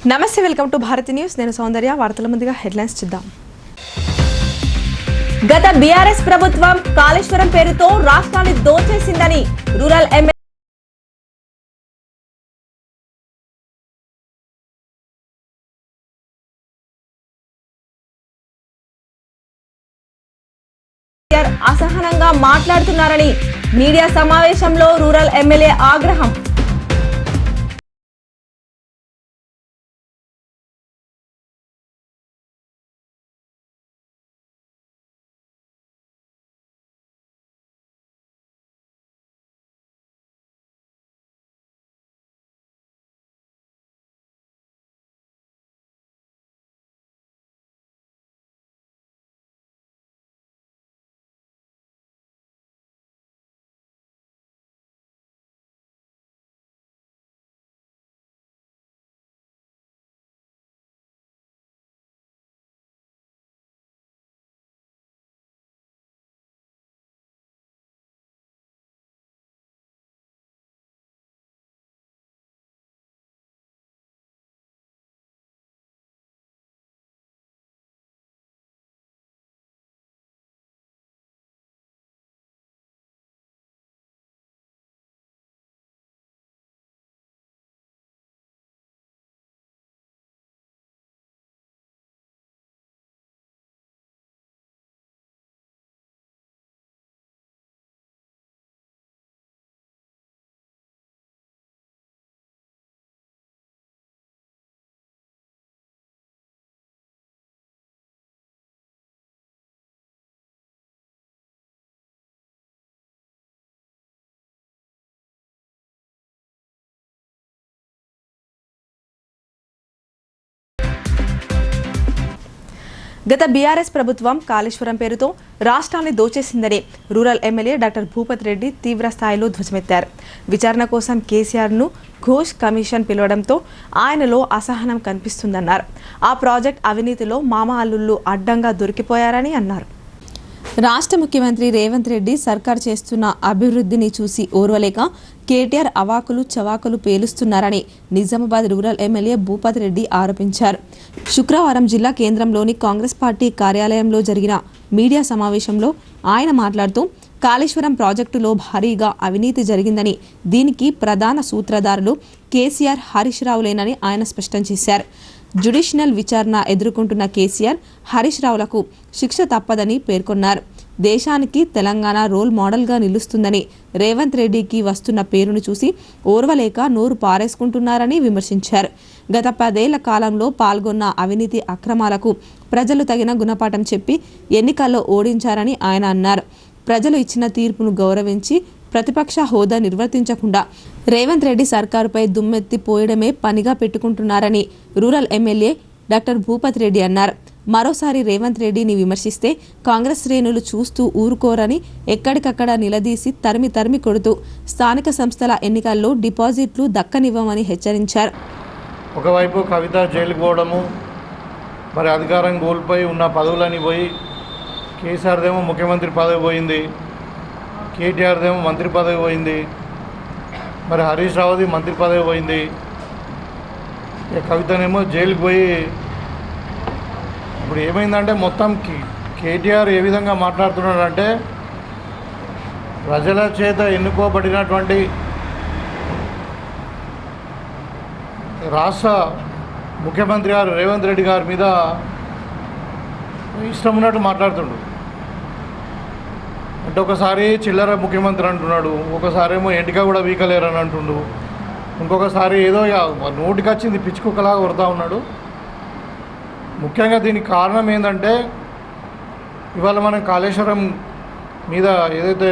నమస్తే, welcome to Bharati news. నేను సౌందర్య. వార్తల ముందుగా హెడ్లైన్స్ చూద్దాం. గత బీఆర్ఎస్ ప్రభుత్వం కాళేశ్వరం పేరుతో రాష్ట్రాన్ని దోచేసిందని రూరల్ ఎమ్మెల్యే అసహనంగా మాట్లాడుతున్నారని మీడియా సమావేశంలో రూరల్ ఎమ్మెల్యే ఆగ్రహం. గత బీఆర్ఎస్ ప్రభుత్వం కాళేశ్వరం పేరుతో రాష్ట్రాన్ని దోచేసిందని rural MLA doctor Bhupath Reddy తీవ్ర స్థాయిలో ధ్వజమెత్తారు. విచారణ కోసం కేసీఆర్ను ఘోష్ కమిషన్ పిలవడంతో ఆయనలో అసహనం కనిపిస్తుందన్నారు. ఆ ప్రాజెక్ట్ అవినీతిలో మామ అల్లుళ్ళు అడ్డంగా దొరికిపోయారని అన్నారు. రాష్ట్ర ముఖ్యమంత్రి రేవంత్ రెడ్డి సర్కార్ చేస్తున్న అభివృద్ధిని చూసి ఓర్వలేక కేటీఆర్ అవాకులు చవాకులు పేలుస్తున్నారని నిజామాబాద్ రూరల్ ఎమ్మెల్యే భూపత్ రెడ్డి ఆరోపించారు. శుక్రవారం జిల్లా కేంద్రంలోని కాంగ్రెస్ పార్టీ కార్యాలయంలో జరిగిన మీడియా సమావేశంలో ఆయన మాట్లాడుతూ కాళేశ్వరం ప్రాజెక్టులో భారీగా అవినీతి జరిగిందని, దీనికి ప్రధాన సూత్రధారులు కేసీఆర్, హరీష్ రావులేనని ఆయన స్పష్టం చేశారు. జ్యుడిషియల్ విచారణ ఎదుర్కొంటున్న కేసీఆర్, హరీష్ రావులకు శిక్ష తప్పదని పేర్కొన్నారు. దేశానికి తెలంగాణ రోల్ మోడల్గా నిలుస్తుందని రేవంత్ రెడ్డికి వస్తున్న పేరును చూసి ఓర్వలేక నోరు పారేసుకుంటున్నారని విమర్శించారు. గత 10 ఏళ్ల కాలంలో పాల్గొన్న అవినీతి అక్రమాలకు ప్రజలు తగిన గుణపాఠం చెప్పి ఎన్నికల్లో ఓడించారని ఆయన అన్నారు. ప్రజలు ఇచ్చిన తీర్పును గౌరవించి ప్రతిపక్ష హోదా నిర్వర్తించకుండా రేవంత్ రెడ్డి సర్కారుపై దుమ్మెత్తి పోయడమే పనిగా పెట్టుకుంటున్నారని rural MLA doctor Bhupath Reddy అన్నారు. మరోసారి రేవంత్ రెడ్డిని విమర్శిస్తే కాంగ్రెస్ శ్రేణులు చూస్తూ ఊరుకోరని ఎక్కడికక్కడ నిలదీసి తరిమి కొడుతూ స్థానిక సంస్థల ఎన్నికల్లో డిపాజిట్లు దక్కనివ్వమని హెచ్చరించారు. ఒకవైపు కవిత జైలుకు పోవడము, మరి అధికారం కోల్పోయి ఉన్న పదవులని పోయి, కేసీఆర్దేమో ముఖ్యమంత్రి పదవి పోయింది, కేటీఆర్దేమో మంత్రి పదవి పోయింది, మరి హరీష్ రావుది మంత్రి పదవి పోయింది, కవితనేమో జైలుకు పోయి. ఇప్పుడు ఏమైందంటే మొత్తం కేటీఆర్ ఏ విధంగా మాట్లాడుతున్నాడంటే ప్రజల చేత ఎన్నుకోబడినటువంటి రాష్ట్ర ముఖ్యమంత్రి గారు రేవంత్ రెడ్డి గారి మీద ఇష్టం ఉన్నట్టు మాట్లాడుతుండు. అంటే ఒకసారి చిల్లర ముఖ్యమంత్రి అంటున్నాడు, ఒకసారి ఏమో ఎంటిక కూడా వీకలేరని అంటుండు, ఇంకొకసారి ఏదో నోటికి వచ్చింది పిచ్చుకుక్కలాగా కొడతా ఉన్నాడు. ముఖ్యంగా దీనికి కారణం ఏంటంటే ఇవాళ మనం కాళేశ్వరం మీద ఏదైతే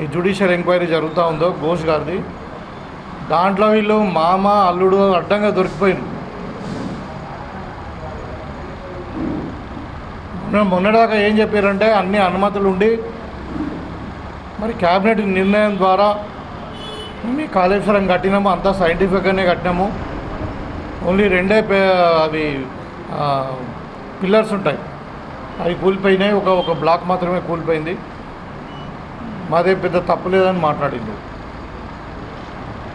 ఈ జ్యుడిషియల్ ఎంక్వైరీ జరుగుతూ ఉందో ఘోష్ గారిది, దాంట్లో వీళ్ళు మామ అల్లుడు అడ్డంగా దొరికిపోయింది. మొన్నదాకా ఏం చెప్పారంటే అన్ని అనుమతులు ఉండి మరి క్యాబినెట్ నిర్ణయం ద్వారా మీ కాళేశ్వరం కట్టినాము, అంతా సైంటిఫిక్గానే కట్టినాము, ఓన్లీ 2 అవి పిల్లర్స్ ఉంటాయి, అవి కూలిపోయినాయి, ఒక బ్లాక్ మాత్రమే కూలిపోయింది, మాదే పెద్ద తప్పు లేదని మాట్లాడింది.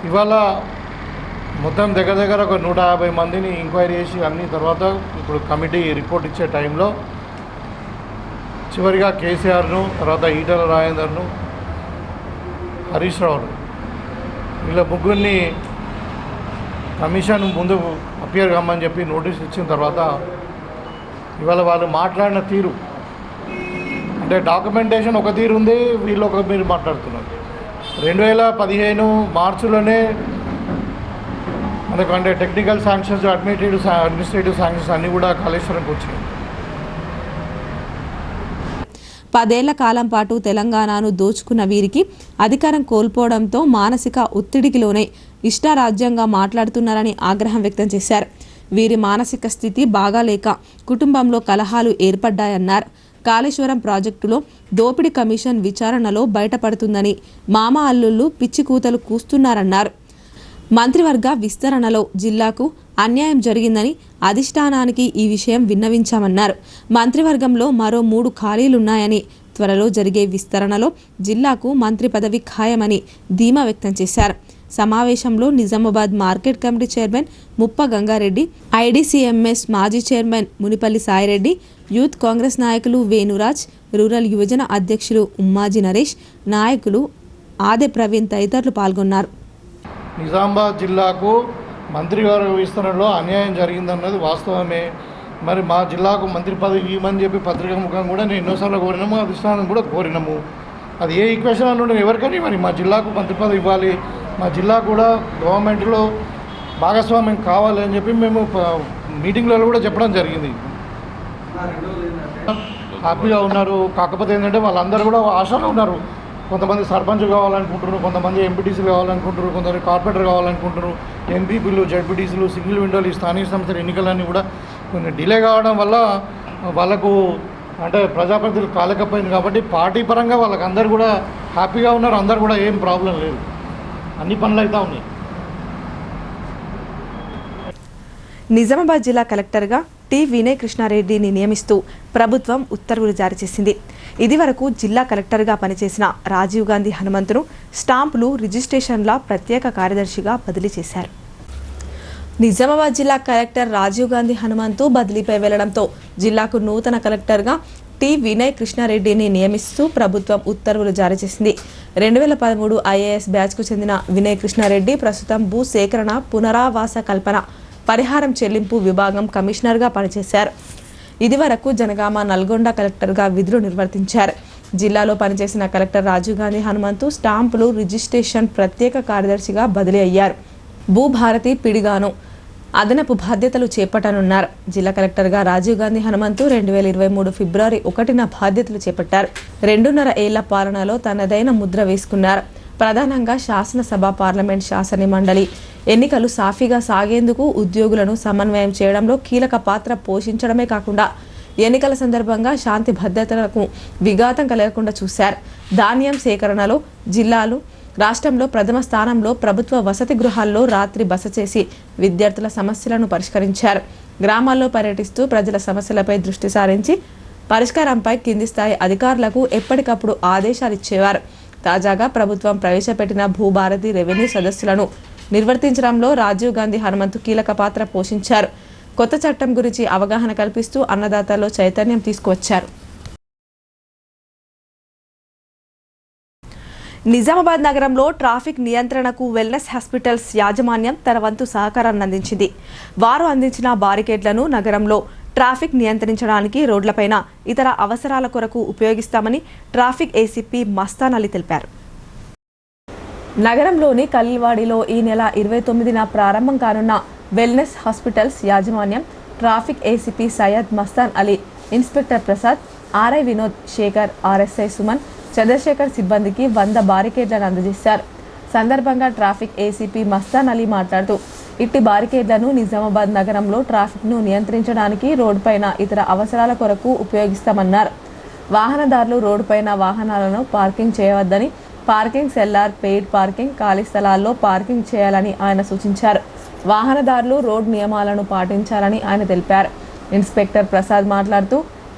ఇవాళ మొత్తం దగ్గర ఒక 150 మందిని ఎంక్వైరీ చేసి అన్ని తర్వాత ఇప్పుడు కమిటీ రిపోర్ట్ ఇచ్చే టైంలో చివరిగా కేసీఆర్ను, తర్వాత ఈటల రాజేందర్ను, హరీష్ రావును, వీళ్ళ ముగ్గురిని కమిషన్ ముందు అపియర్ కమ్మని చెప్పి నోటీస్ ఇచ్చిన తర్వాత ఇవాళ వాళ్ళు మాట్లాడిన తీరు అంటే డాక్యుమెంటేషన్ ఒక తీరు ఉంది, వీళ్ళు ఒక మీరు మాట్లాడుతున్నారు. 2015 మార్చిలోనే మనకు అంటే టెక్నికల్ శాంక్షన్స్, అడ్మినిస్ట్రేటివ్ శాంక్షన్స్ అన్నీ కూడా కాళేశ్వరంకి వచ్చాయి. 10 ఏళ్ల కాలం పాటు తెలంగాణను దోచుకున్న వీరికి అధికారం కోల్పోవడంతో మానసిక ఒత్తిడికి లోనై ఇష్టారాజ్యంగా మాట్లాడుతున్నారని ఆగ్రహం వ్యక్తం చేశారు. వీరి మానసిక స్థితి బాగాలేక కుటుంబంలో కలహాలు ఏర్పడ్డాయన్నారు. కాళేశ్వరం ప్రాజెక్టులో దోపిడీ కమిషన్ విచారణలో బయటపడుతుందని మామ అల్లుళ్ళు పిచ్చి కూతలు కూస్తున్నారన్నారు. మంత్రివర్గ విస్తరణలో జిల్లాకు అన్యాయం జరిగిందని అధిష్టానానికి ఈ విషయం విన్నవించామన్నారు. మంత్రివర్గంలో మరో 3 ఖాళీలున్నాయని, త్వరలో జరిగే విస్తరణలో జిల్లాకు మంత్రి పదవి ఖాయమని ధీమా వ్యక్తం చేశారు. సమావేశంలో నిజామాబాద్ మార్కెట్ కమిటీ చైర్మన్ ముప్ప గంగారెడ్డి, ఐడీసీఎంఎస్ మాజీ చైర్మన్ మునిపల్లి సాయిరెడ్డి, యూత్ కాంగ్రెస్ నాయకులు వేణురాజ్, రూరల్ యువజన అధ్యక్షులు ఉమ్మాజీ నరేష్, నాయకులు ఆదే ప్రవీణ్ తదితరులు పాల్గొన్నారు. నిజామాబాద్ జిల్లాకు మంత్రివర్గ విస్తరణలో అన్యాయం జరిగిందన్నది వాస్తవమే. మరి మా జిల్లాకు మంత్రి పదవి ఇవ్వమని చెప్పి పత్రికా ముఖం కూడా నేను ఎన్నోసార్లు కోరినాము, అధిష్టానం కూడా కోరినాము. అది ఏ ఈక్వేషన్ అని ఎవరికని మరి మా జిల్లాకు మంత్రి పదవి ఇవ్వాలి, మా జిల్లా కూడా గవర్నమెంట్లో భాగస్వామ్యం కావాలి అని చెప్పి మేము మీటింగ్లలో కూడా చెప్పడం జరిగింది. హ్యాపీగా ఉన్నారు. కాకపోతే ఏంటంటే వాళ్ళందరూ కూడా ఆశలో ఉన్నారు. కొంతమంది సర్పంచ్ కావాలనుకుంటున్నారు, కొంతమంది ఎంపీటీసీలు కావాలనుకుంటున్నారు, కొంతమంది కార్పొరేటర్ కావాలనుకుంటున్నారు, ఎంపీపీలు, జడ్పీటీసీలు, సింగిల్ విండోలు, ఈ స్థానిక సంస్థల ఎన్నికలన్నీ కూడా కొంచెం డిలే కావడం వల్ల వాళ్ళకు అంటే ప్రజాప్రతినిధులు కాలేకపోయింది. కాబట్టి పార్టీ పరంగా వాళ్ళకి అందరు కూడా హ్యాపీగా ఉన్నారు. అందరు కూడా ఏం ప్రాబ్లం లేదు, అన్ని పనులు అవుతా ఉన్నాయి. నిజామాబాద్ జిల్లా కలెక్టర్గా టి వినయ్ కృష్ణారెడ్డిని నియమిస్తూ ప్రభుత్వం ఉత్తర్వులు జారీ చేసింది. ఇదివరకు జిల్లా కలెక్టర్గా పనిచేసిన రాజీవ్ గాంధీ హనుమంతును స్టాంపులు, రిజిస్ట్రేషన్ల ప్రత్యేక కార్యదర్శిగా బదిలీ చేశారు. నిజామాబాద్ జిల్లా కలెక్టర్ రాజీవ్ గాంధీ హనుమంతు బదిలీపై వెళ్లడంతో జిల్లాకు నూతన కలెక్టర్గా టి వినయ్ కృష్ణారెడ్డిని నియమిస్తూ ప్రభుత్వం ఉత్తర్వులు జారీ చేసింది. 2013 ఐఏఎస్ బ్యాచ్కు చెందిన వినయ్ కృష్ణారెడ్డి ప్రస్తుతం భూ సేకరణ, పునరావాస కల్పన, పరిహారం చెల్లింపు విభాగం కమిషనర్గా పనిచేశారు. ఇదివరకు జనగామ, నల్గొండ కలెక్టర్గా విధులు నిర్వర్తించారు. జిల్లాలో పనిచేసిన కలెక్టర్ రాజీవ్ గాంధీ హనుమంతు స్టాంపులు, రిజిస్ట్రేషన్ ప్రత్యేక కార్యదర్శిగా బదిలీ అయ్యారు. భూభారతి పిడిగాను అదనపు బాధ్యతలు చేపట్టనున్నారు. జిల్లా కలెక్టర్గా రాజీవ్ గాంధీ హనుమంతు 2023 ఫిబ్రవరి 1న బాధ్యతలు చేపట్టారు. 2.5 ఏళ్ల పాలనలో తనదైన ముద్ర వేసుకున్నారు. ప్రధానంగా శాసనసభ, పార్లమెంట్, శాసన మండలి ఎన్నికలు సాఫీగా సాగేందుకు ఉద్యోగులను సమన్వయం చేయడంలో కీలక పాత్ర పోషించడమే కాకుండా ఎన్నికల సందర్భంగా శాంతి భద్రతలకు విఘాతం కలగకుండా చూశారు. ధాన్యం సేకరణలో జిల్లాలు రాష్ట్రంలో ప్రథమ స్థానంలో. ప్రభుత్వ వసతి గృహాల్లో రాత్రి బస చేసి విద్యార్థుల సమస్యలను పరిష్కరించారు. గ్రామాల్లో పర్యటిస్తూ ప్రజల సమస్యలపై దృష్టి సారించి పరిష్కారంపై కింది స్థాయి అధికారులకు ఎప్పటికప్పుడు ఆదేశాలు ఇచ్చేవారు. తాజాగా ప్రభుత్వం ప్రవేశపెట్టిన భూభారతి రెవెన్యూ సదస్సులను నిర్వర్తించడంలో రాజీవ్ గాంధీ హనుమంతు కీలక పాత్ర పోషించారు. కొత్త చట్టం గురించి అవగాహన కల్పిస్తూ అన్నదాతల్లో చైతన్యం తీసుకువచ్చారు. నిజామాబాద్ నగరంలో ట్రాఫిక్ నియంత్రణకు వెల్నెస్ హాస్పిటల్స్ యాజమాన్యం తన వంతు సహకారాన్ని అందించింది. వారు అందించిన బారికేడ్లను నగరంలో ట్రాఫిక్ నియంత్రించడానికి, రోడ్లపైన ఇతర అవసరాల కొరకు ఉపయోగిస్తామని ట్రాఫిక్ ఏసీపీ మస్తాన్ అలీ తెలిపారు. నగరంలోని కల్వాడిలో ఈ నెల 29న ప్రారంభం కానున్న వెల్నెస్ హాస్పిటల్స్ యాజమాన్యం traffic ACP Syed Mastan Ali, inspector Prasad, RI Vinod, Shekhar, RSI Suman, Chandrashekar సిబ్బందికి 100 బారికేడ్లను అందజేశారు. సందర్భంగా ట్రాఫిక్ ఏసీపీ మస్తాన్ అలీ మాట్లాడుతూ, ఇట్టి బారికేడ్లను నిజామాబాద్ నగరంలో ట్రాఫిక్ను నియంత్రించడానికి, రోడ్డుపైన ఇతర అవసరాల కొరకు ఉపయోగిస్తామన్నారు. వాహనదారులు రోడ్డుపైన వాహనాలను పార్కింగ్ చేయవద్దని, పార్కింగ్ సెల్లార్, పెయిడ్ పార్కింగ్, ఖాళీ స్థలాల్లో పార్కింగ్ చేయాలని ఆయన సూచించారు. వాహనదారులు రోడ్ నియమాలను పాటించాలని ఆయన తెలిపారు. ఇన్స్పెక్టర్ ప్రసాద్ మాట్లాడుతూ,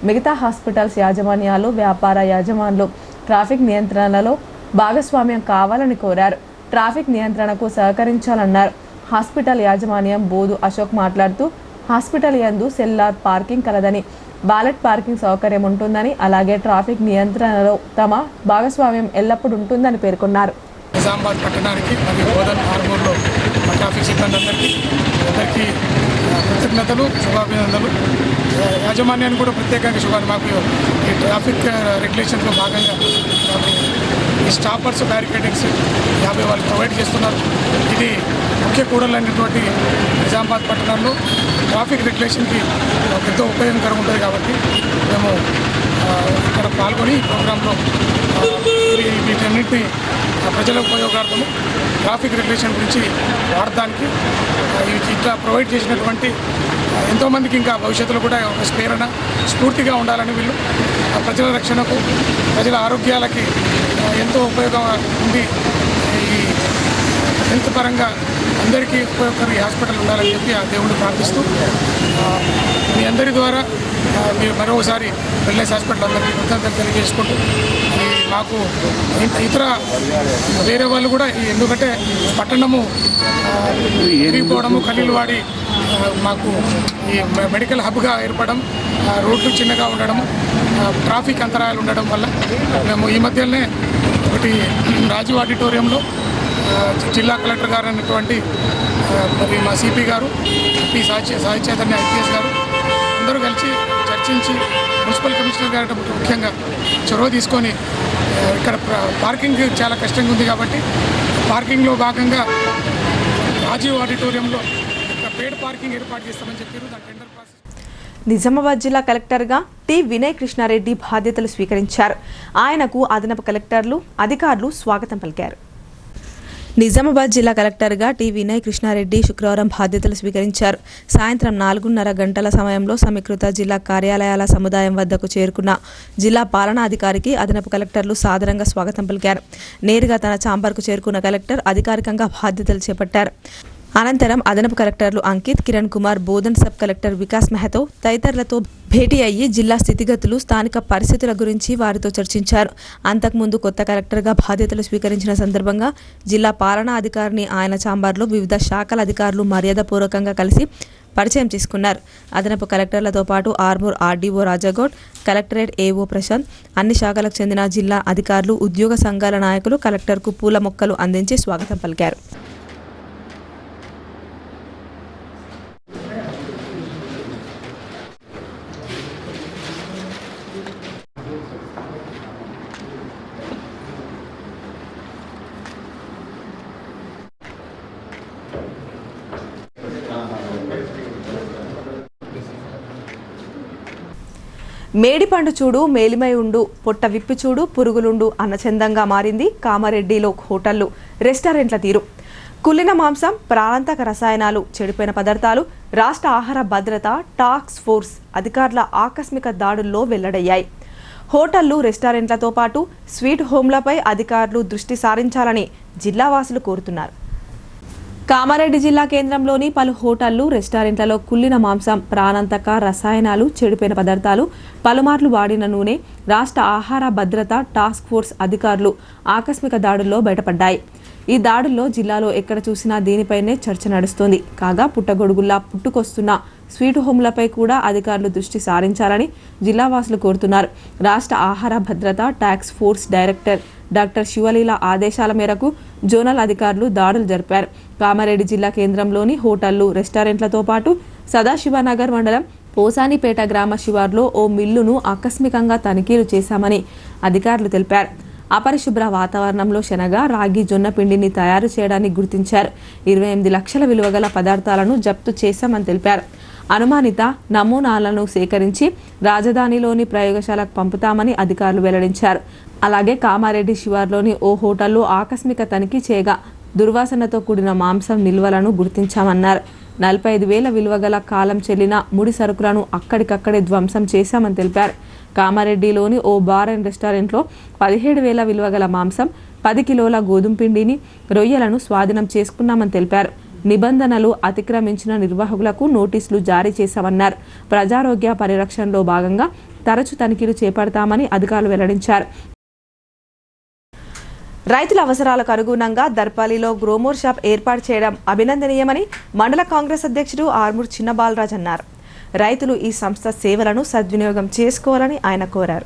మిగతా హాస్పిటల్స్ యాజమాన్యాలు, వ్యాపార యాజమాన్లు ట్రాఫిక్ నియంత్రణలో భాగస్వామ్యం కావాలని కోరారు. ట్రాఫిక్ నియంత్రణకు సహకరించాలన్నారు. హాస్పిటల్ యాజమాన్యం బోధు అశోక్ మాట్లాడుతూ హాస్పిటల్ యందు సెల్లార్ పార్కింగ్ కలదని, బ్యాలెట్ పార్కింగ్ సౌకర్యం ఉంటుందని, అలాగే ట్రాఫిక్ నియంత్రణలో తమ భాగస్వామ్యం ఎల్లప్పుడూ ఉంటుందని పేర్కొన్నారు. నిజామాబాద్ పట్టణానికి మరియు బోధన్ ఆర్మూర్లో ట్రాఫిక్ సిబ్బంది అందరికీ కృతజ్ఞతలు, శుభాభినందనలు. యాజమాన్యాన్ని కూడా ప్రత్యేకంగా శుభాన్ని. మాకు ఈ ట్రాఫిక్ రెగ్యులేషన్లో భాగంగా మాకు ఈ స్టాపర్స్, బ్యారికేడింగ్స్ 50 వాళ్ళు ప్రొవైడ్ చేస్తున్నారు. ఇది ముఖ్య కూడలైనటువంటి నిజామాబాద్ పట్టణంలో ట్రాఫిక్ రెగ్యులేషన్కి ఎంతో ఉపయోగకరంగా ఉంటుంది కాబట్టి మేము ఇక్కడ పాల్గొని ఈ ప్రోగ్రాంలో వీటన్నింటినీ ప్రజల ఉపయోగార్థము ట్రాఫిక్ రెగ్యులేషన్ గురించి వాడటానికి ఇట్లా ప్రొవైడ్ చేసినటువంటి ఎంతోమందికి ఇంకా భవిష్యత్తులో కూడా ఒక ప్రేరణ, స్ఫూర్తిగా ఉండాలని వీళ్ళు ప్రజల రక్షణకు, ప్రజల ఆరోగ్యాలకి ఎంతో ఉపయోగం ఉంది. ఈ హెల్త్ పరంగా అందరికీ ఉపయోగకర హాస్పిటల్ ఉండాలని చెప్పి ఆ దేవుడిని ప్రార్థిస్తూ మీ అందరి ద్వారా మీరు మరోసారి వెల్నెస్ హాస్పిటల్ అందరికీ కృతజ్ఞతలు తెలియజేసుకుంటూ మాకు ఇతర వేరే వాళ్ళు కూడా ఎందుకంటే పట్టణము విరిగిపోవడము, ఖలీలు వాడి మాకు ఈ మెడికల్ హబ్గా ఏర్పడడం, రోడ్లు చిన్నగా ఉండడం, ట్రాఫిక్ అంతరాయాలు ఉండడం వల్ల మేము ఈ మధ్యలోనే ఒకటి రాజీవ్ ఆడిటోరియంలో జిల్లా కలెక్టర్ గారు అయినటువంటి మరి మా సిపి గారు, పి సాయి చైతన్య ఐపీఎస్ గారు అందరూ కలిసి చర్చించి మున్సిపల్ కమిషనర్ గారు ముఖ్యంగా చొరవ తీసుకొని ఇక్కడ పార్కింగ్ చాలా కష్టంగా ఉంది కాబట్టి పార్కింగ్లో భాగంగా రాజీవ్ ఆడిటోరియంలో పేడ్ పార్కింగ్ ఏర్పాటు చేస్తామని చెప్పారు. దాని టెండర్ ప్రాసెస్. నిజామాబాద్ జిల్లా కలెక్టర్గా టి వినయ్ కృష్ణారెడ్డి బాధ్యతలు స్వీకరించారు. ఆయనకు అదనపు కలెక్టర్లు, అధికారులు స్వాగతం పలికారు. నిజామాబాద్ జిల్లా కలెక్టర్గా టి వినయ్ కృష్ణారెడ్డి శుక్రవారం బాధ్యతలు స్వీకరించారు. సాయంత్రం 4:30 గంటల సమయంలో సమీకృత జిల్లా కార్యాలయాల సముదాయం వద్దకు చేరుకున్న జిల్లా పాలనాధికారికి అదనపు కలెక్టర్లు సాదరంగా స్వాగతం పలికారు. నేరుగా తన ఛాంబర్కు చేరుకున్న కలెక్టర్ అధికారికంగా బాధ్యతలు చేపట్టారు. అనంతరం అదనపు కలెక్టర్లు అంకిత్, కిరణ్ కుమార్, బోధన్ సబ్ కలెక్టర్ వికాస్ మెహతో తదితరులతో భేటీ అయ్యి జిల్లా స్థితిగతులు, స్థానిక పరిస్థితుల గురించి వారితో చర్చించారు. అంతకుముందు కొత్త కలెక్టర్గా బాధ్యతలు స్వీకరించిన సందర్భంగా జిల్లా పాలనా అధికారిని ఆయన ఛాంబర్లో వివిధ శాఖల అధికారులు మర్యాదపూర్వకంగా కలిసి పరిచయం చేసుకున్నారు. అదనపు కలెక్టర్లతో పాటు Armoor RDO Rajagoud, collectorate AO Prashant, అన్ని శాఖలకు చెందిన జిల్లా అధికారులు, ఉద్యోగ సంఘాల నాయకులు కలెక్టర్కు పూల మొక్కలు అందించి స్వాగతం పలికారు. మేడిపండు చూడు మేలిమై ఉండు, పొట్ట విప్పి చూడు పురుగులుండు అన్న చందంగా మారింది కామారెడ్డిలో హోటళ్లు, రెస్టారెంట్ల తీరు. కుళ్ళిన మాంసం, ప్రాణాంతక రసాయనాలు, చెడిపోయిన పదార్థాలు, రాష్ట్ర ఆహార భద్రత టాస్క్ ఫోర్స్ అధికారుల ఆకస్మిక దాడుల్లో వెల్లడయ్యాయి. హోటళ్లు, రెస్టారెంట్లతో పాటు స్వీట్ హోమ్లపై అధికారులు దృష్టి సారించాలని జిల్లావాసులు కోరుతున్నారు. కామారెడ్డి జిల్లా కేంద్రంలోని పలు హోటళ్లు, రెస్టారెంట్లలో కుళ్ళిన మాంసం, ప్రాణాంతక రసాయనాలు, చెడిపోయిన పదార్థాలు, పలుమార్లు వాడిన నూనె, రాష్ట్ర ఆహార భద్రత టాస్క్ ఫోర్స్ అధికారులు ఆకస్మిక దాడుల్లో బయటపడ్డాయి. ఈ దాడుల్లో జిల్లాలో ఎక్కడ చూసినా దీనిపైనే చర్చ నడుస్తోంది. కాగా పుట్టగొడుగుల్లా పుట్టుకొస్తున్న స్వీట్ హోమ్లపై కూడా అధికారులు దృష్టి సారించాలని జిల్లావాసులు కోరుతున్నారు. రాష్ట్ర ఆహార భద్రత టాస్క్ ఫోర్స్ డైరెక్టర్ డాక్టర్ శివలీల ఆదేశాల మేరకు జోనల్ అధికారులు దాడులు జరిపారు. కామారెడ్డి జిల్లా కేంద్రంలోని హోటళ్లు, రెస్టారెంట్లతో పాటు సదాశివనగర్ మండలం పోసానిపేట గ్రామ శివార్లో ఓ మిల్లును ఆకస్మికంగా తనిఖీలు చేశామని అధికారులు తెలిపారు. అపరిశుభ్ర వాతావరణంలో శనగ, రాగి, జొన్న పిండిని తయారు చేయడాన్ని గుర్తించారు. 28 లక్షల విలువ గల పదార్థాలను జప్తు చేశామని తెలిపారు. అనుమానిత నమూనాలను సేకరించి రాజధానిలోని ప్రయోగశాలకు పంపుతామని అధికారులు వెల్లడించారు. అలాగే కామారెడ్డి శివార్లోని ఓ హోటల్లో ఆకస్మిక తనిఖీ చేయగా దుర్వాసనతో కూడిన మాంసం నిల్వలను గుర్తించామన్నారు. 45,000 విలువ గల కాలం చెల్లిన ముడి సరుకులను అక్కడికక్కడే ధ్వంసం చేశామని తెలిపారు. కామారెడ్డిలోని ఓ బార్ అండ్ రెస్టారెంట్లో 17,000 విలువ గల మాంసం, 10 కిలోల గోధుమ పిండిని, రొయ్యలను స్వాధీనం చేసుకున్నామని తెలిపారు. నిబంధనలు అతిక్రమించిన నిర్వాహకులకు నోటీసులు జారీ చేశామన్నారు. ప్రజారోగ్య పరిరక్షణలో భాగంగా తరచు తనిఖీలు చేపడతామని అధికారులు వెల్లడించారు. రైతుల అవసరాలకు అనుగుణంగా దర్పల్లిలో గ్రోమోర్ షాప్ ఏర్పాటు చేయడం అభినందనీయమని మండల కాంగ్రెస్ అధ్యక్షుడు ఆర్మూర్ చిన్నబాలరాజ్ అన్నారు. రైతులు ఈ సంస్థ సేవలను సద్వినియోగం చేసుకోవాలని ఆయన కోరారు.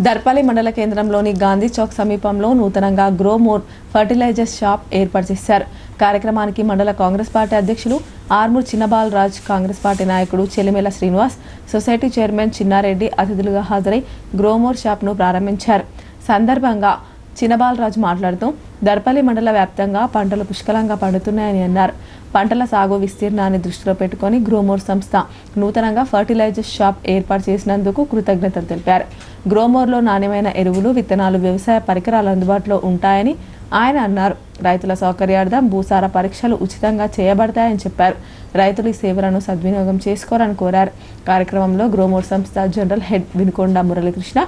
దర్పల్లి మండల కేంద్రంలోని గాంధీ చౌక్ సమీపంలో నూతనంగా గ్రోమోర్ ఫర్టిలైజర్స్ షాప్ ఏర్పాటు చేశారు. కార్యక్రమానికి మండల కాంగ్రెస్ పార్టీ అధ్యక్షులు ఆర్మూర్ చిన్నబాలరాజ్, కాంగ్రెస్ పార్టీ నాయకుడు చెలిమేల శ్రీనివాస్, సొసైటీ చైర్మన్ చిన్నారెడ్డి అతిథులుగా హాజరై గ్రోమోర్ షాప్ను ప్రారంభించారు. సందర్భంగా చిన్నబాలరాజు మాట్లాడుతూ దర్పల్లి మండల వ్యాప్తంగా పంటలు పుష్కలంగా పండుతున్నాయని అన్నారు. పంటల సాగు విస్తీర్ణాన్ని దృష్టిలో పెట్టుకుని గ్రోమోర్ సంస్థ నూతనంగా ఫర్టిలైజర్స్ షాప్ ఏర్పాటు చేసినందుకు కృతజ్ఞతలు తెలిపారు. గ్రోమోర్లో నాణ్యమైన ఎరువులు, విత్తనాలు, వ్యవసాయ పరికరాలు అందుబాటులో ఉంటాయని ఆయన అన్నారు. రైతుల సౌకర్యార్థం భూసార పరీక్షలు ఉచితంగా చేయబడతాయని చెప్పారు. రైతులు ఈ సేవలను సద్వినియోగం చేసుకోవాలని కోరారు. కార్యక్రమంలో గ్రోమోర్ సంస్థ జనరల్ హెడ్ వినుకొండ మురళీకృష్ణ,